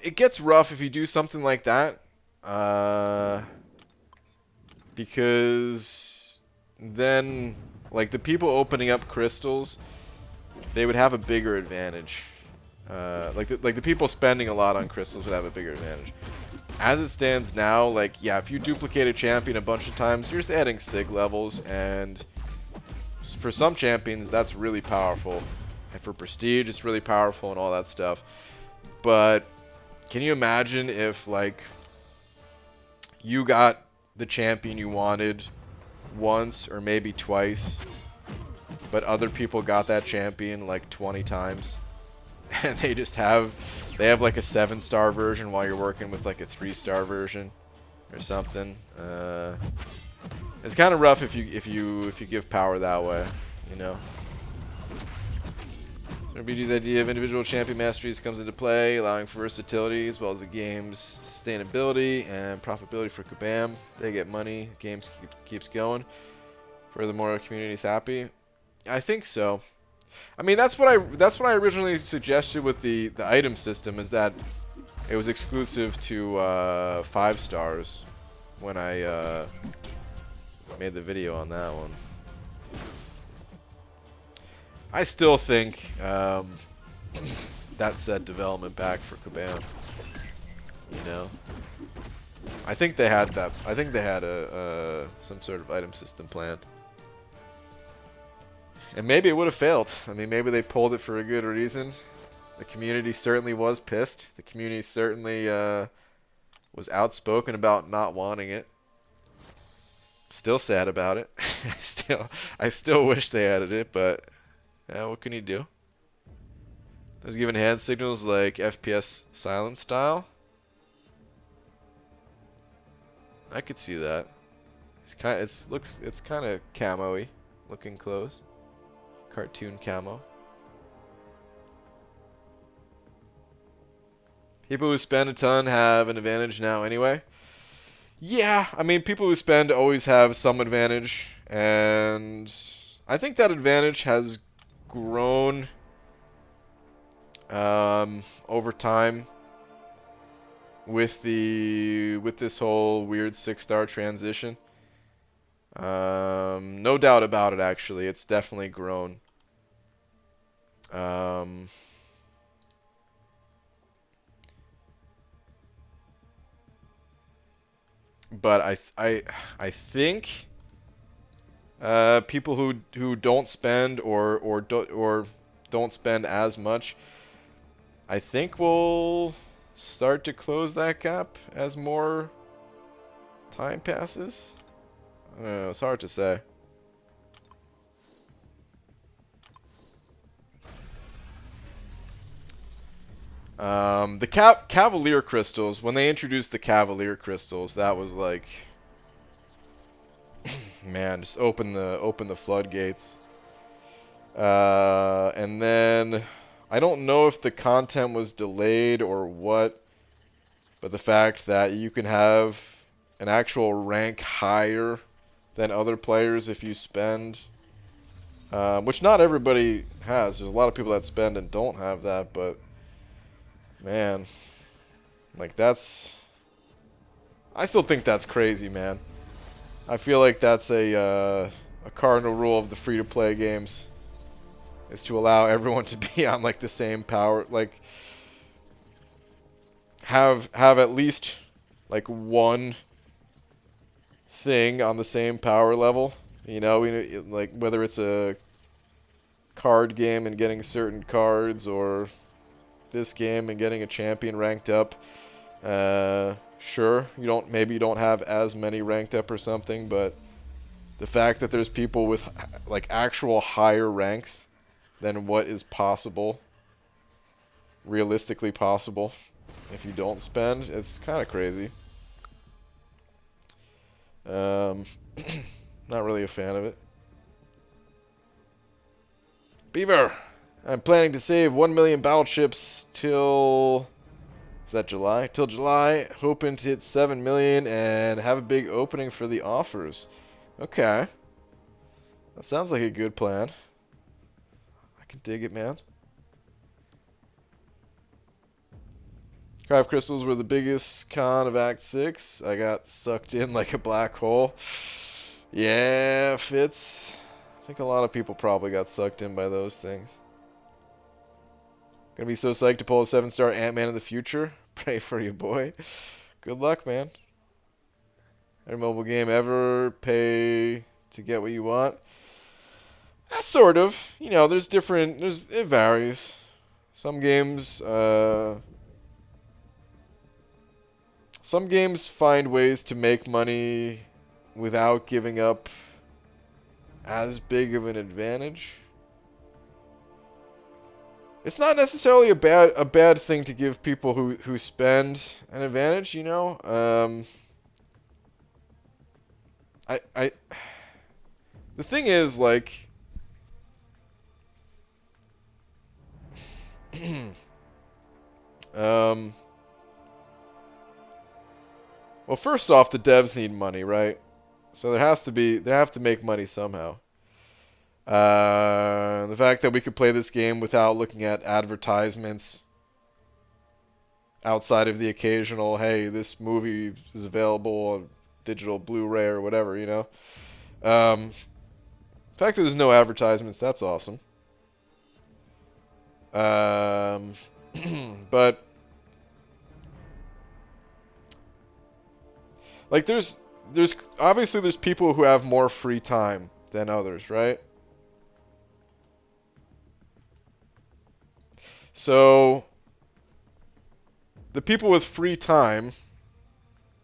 It gets rough if you do something like that, because then, like, the people opening up crystals, they would have a bigger advantage. Like the people spending a lot on crystals would have a bigger advantage. As it stands now, like, yeah, if you duplicate a champion a bunch of times, you're just adding sig levels, and for some champions, that's really powerful. And for prestige, it's really powerful and all that stuff. But can you imagine if, like, you got the champion you wanted once or maybe twice, but other people got that champion like 20 times, and they have like a 7-star version while you're working with like a 3-star version or something. It's kind of rough if you give power that way, you know. RBG's idea of individual champion masteries comes into play, allowing for versatility as well as the game's sustainability and profitability for Kabam. They get money, the game keeps going. Furthermore, the community's happy. I think so. I mean, that's what I originally suggested with the item system, is that it was exclusive to 5 stars when I made the video on that one. I still think that set development back for Kabam. You know, I think they had that. I think they had some sort of item system planned, and maybe it would have failed. I mean, maybe they pulled it for a good reason. The community certainly was pissed. The community certainly was outspoken about not wanting it. Still sad about it. I still wish they added it, but. Yeah, what can you do? There's given hand signals like FPS silent style. I could see that. It's kind of camo-y looking clothes. Cartoon camo. People who spend a ton have an advantage now anyway. Yeah, I mean, people who spend always have some advantage, and I think that advantage has grown over time with this whole weird 6-star transition. No doubt about it. Actually, it's definitely grown. But I think. People who don't spend or don't spend as much, I think will start to close that gap as more time passes. I don't know, it's hard to say. The Cavalier crystals, when they introduced the Cavalier crystals, that was like, man, just open the floodgates. And then I don't know if the content was delayed or what, but the fact that you can have an actual rank higher than other players if you spend, which not everybody has. There's a lot of people that spend and don't have that, but man, like I still think that's crazy, man. I feel like that's a cardinal rule of the free-to-play games, is to allow everyone to be on like the same power, like have at least like one thing on the same power level. You know, like whether it's a card game and getting certain cards, or this game and getting a champion ranked up. Sure, maybe you don't have as many ranked up or something, but the fact that there's people with like actual higher ranks than what is possible, realistically possible, if you don't spend, it's kind of crazy. Not really a fan of it. Beaver, I'm planning to save 1 million battleships till... Is that July? Till July, hoping to hit 7 million and have a big opening for the offers. Okay. That sounds like a good plan. I can dig it, man. Cry of Crystals were the biggest con of Act 6. I got sucked in like a black hole. Yeah, Fitz. I think a lot of people probably got sucked in by those things. Gonna be so psyched to pull a 7-star Ant-Man in the future. Pray for you, boy. Good luck, man. Every mobile game ever pay to get what you want? Sort of. You know, it varies. Some games find ways to make money without giving up as big of an advantage. It's not necessarily a bad thing to give people who spend an advantage, you know. The thing is, like, Well, first off, the devs need money, right? So they have to make money somehow. The fact that we could play this game without looking at advertisements outside of the occasional, hey, this movie is available on digital Blu-ray or whatever, you know. The fact that there's no advertisements, that's awesome. But like there's obviously there's people who have more free time than others, right? So the people with free time,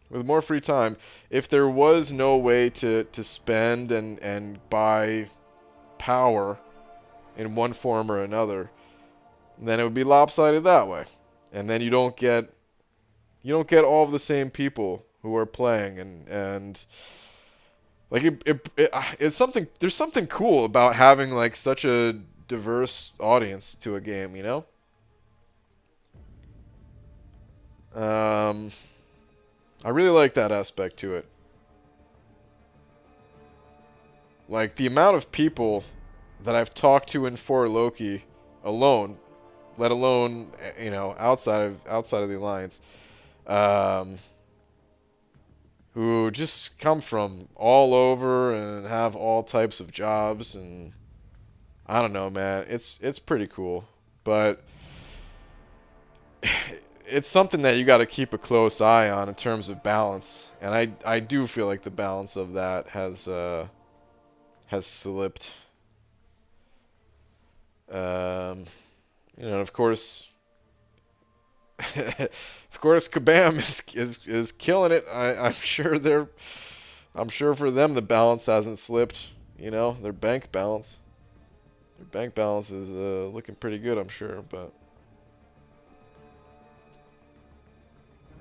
with more free time, if there was no way to spend and buy power in one form or another, then it would be lopsided that way. And then you don't get all of the same people who are playing, and like it's something, there's something cool about having like such a diverse audience to a game, you know? I really like that aspect to it. Like the amount of people that I've talked to in For Loki alone, let alone, you know, outside of the alliance, who just come from all over and have all types of jobs, and I don't know, man, it's pretty cool, but it's something that you got to keep a close eye on in terms of balance, and I do feel like the balance of that has slipped. You know, of course, Kabam is killing it. I'm sure for them the balance hasn't slipped. You know, their bank balance is looking pretty good, I'm sure, but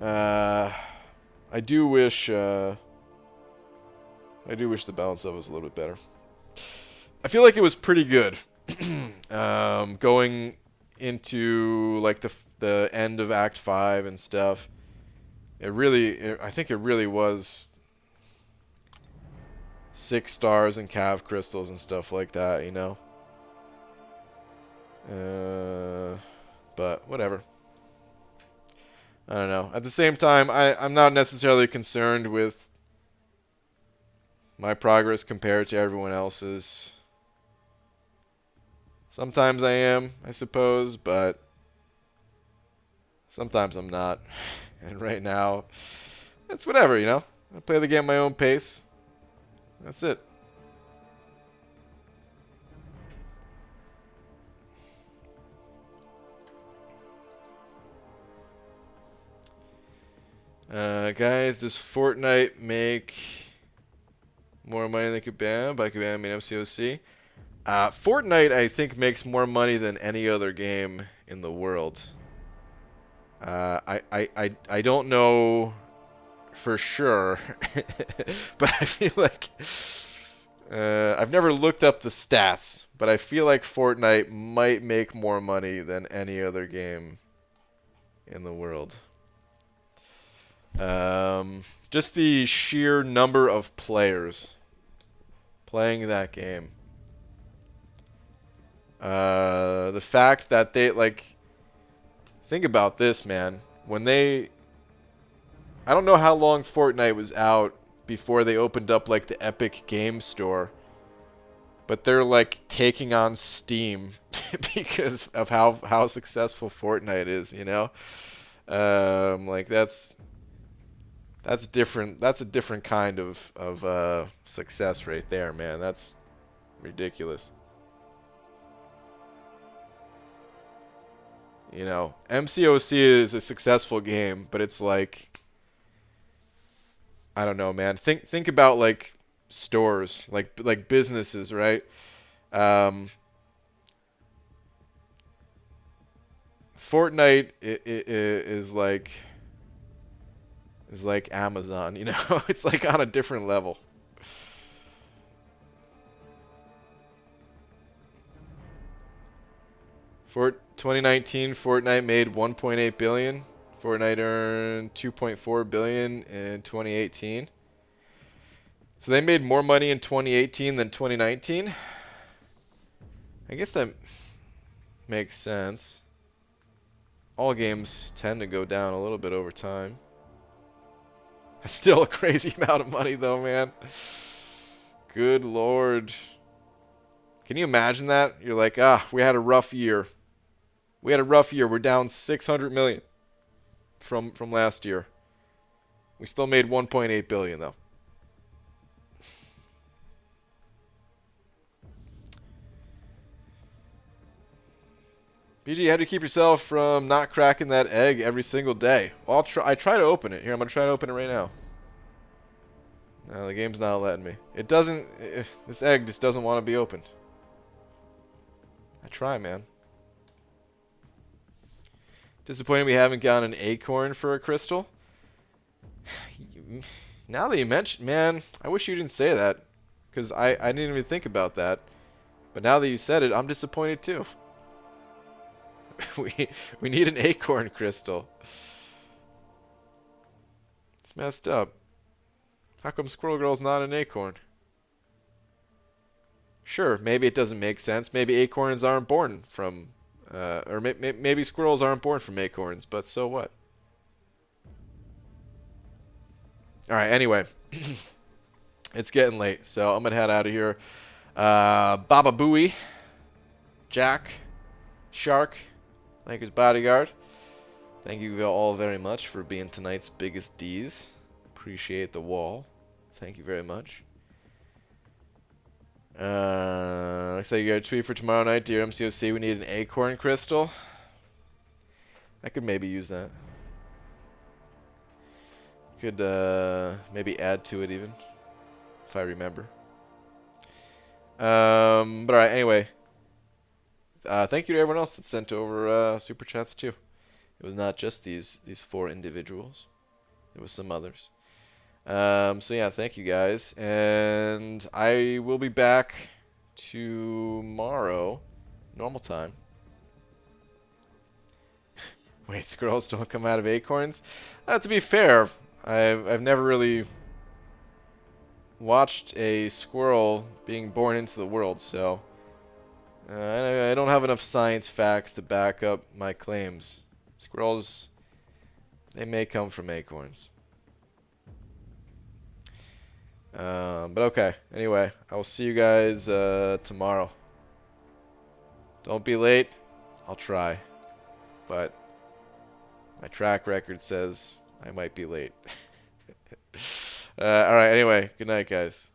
I do wish the balance of it was a little bit better. I feel like it was pretty good. Going into like the end of Act 5 and stuff. I think it really was 6 stars and cav crystals and stuff like that, you know. But whatever. I don't know. At the same time, I'm not necessarily concerned with my progress compared to everyone else's. Sometimes I am, I suppose, but sometimes I'm not. And right now, it's whatever, you know. I play the game at my own pace. That's it. Guys, does Fortnite make more money than Kabam? By Kabam, I mean MCOC. Fortnite, I think, makes more money than any other game in the world. I don't know for sure, but I feel like I've never looked up the stats, but I feel like Fortnite might make more money than any other game in the world. Just the sheer number of players playing that game. The fact that they, like, think about this, man. I don't know how long Fortnite was out before they opened up, like, the Epic Game Store. But they're, like, taking on Steam because of how successful Fortnite is, you know? Like, that's different. That's a different kind of success right there, man. That's ridiculous. You know, MCOC is a successful game, but it's like, I don't know, man. Think about like stores, like businesses, right? Fortnite is like Amazon, you know? It's like on a different level. For 2019, Fortnite made 1.8 billion. Fortnite earned 2.4 billion in 2018. So they made more money in 2018 than 2019. I guess that makes sense. All games tend to go down a little bit over time. That's still a crazy amount of money though, man. Good lord. Can you imagine that? You're like, we had a rough year. We had a rough year. We're down 600 million from last year. We still made 1.8 billion though. BG, how do you keep yourself from not cracking that egg every single day? Well, I try to open it. Here, I'm going to try to open it right now. No, the game's not letting me. It doesn't... This egg just doesn't want to be opened. I try, man. Disappointing we haven't gotten an acorn for a crystal. Now that you mention... Man, I wish you didn't say that. Because I didn't even think about that. But now that you said it, I'm disappointed too. we need an acorn crystal. It's messed up. How come Squirrel Girl's not an acorn? Sure, maybe it doesn't make sense. Maybe acorns aren't born from... or maybe squirrels aren't born from acorns, but so what? Alright, anyway. It's getting late, so I'm going to head out of here. Baba Booey. Jack. Shark. Lakers bodyguard. Thank you all very much for being tonight's biggest D's. Appreciate the wall. Thank you very much. Looks like you got a tweet for tomorrow night. Dear MCOC, we need an acorn crystal. I could maybe use that. Could maybe add to it even, if I remember. But alright, anyway. Thank you to everyone else that sent over super chats too. It was not just these 4 individuals. There was some others. So yeah, thank you guys, and I will be back tomorrow, normal time. Wait, squirrels don't come out of acorns? To be fair, I've never really watched a squirrel being born into the world, so I don't have enough science facts to back up my claims. Squirrels, they may come from acorns. But okay, anyway, I will see you guys tomorrow. Don't be late. I'll try. But my track record says I might be late. Alright, anyway, good night, guys.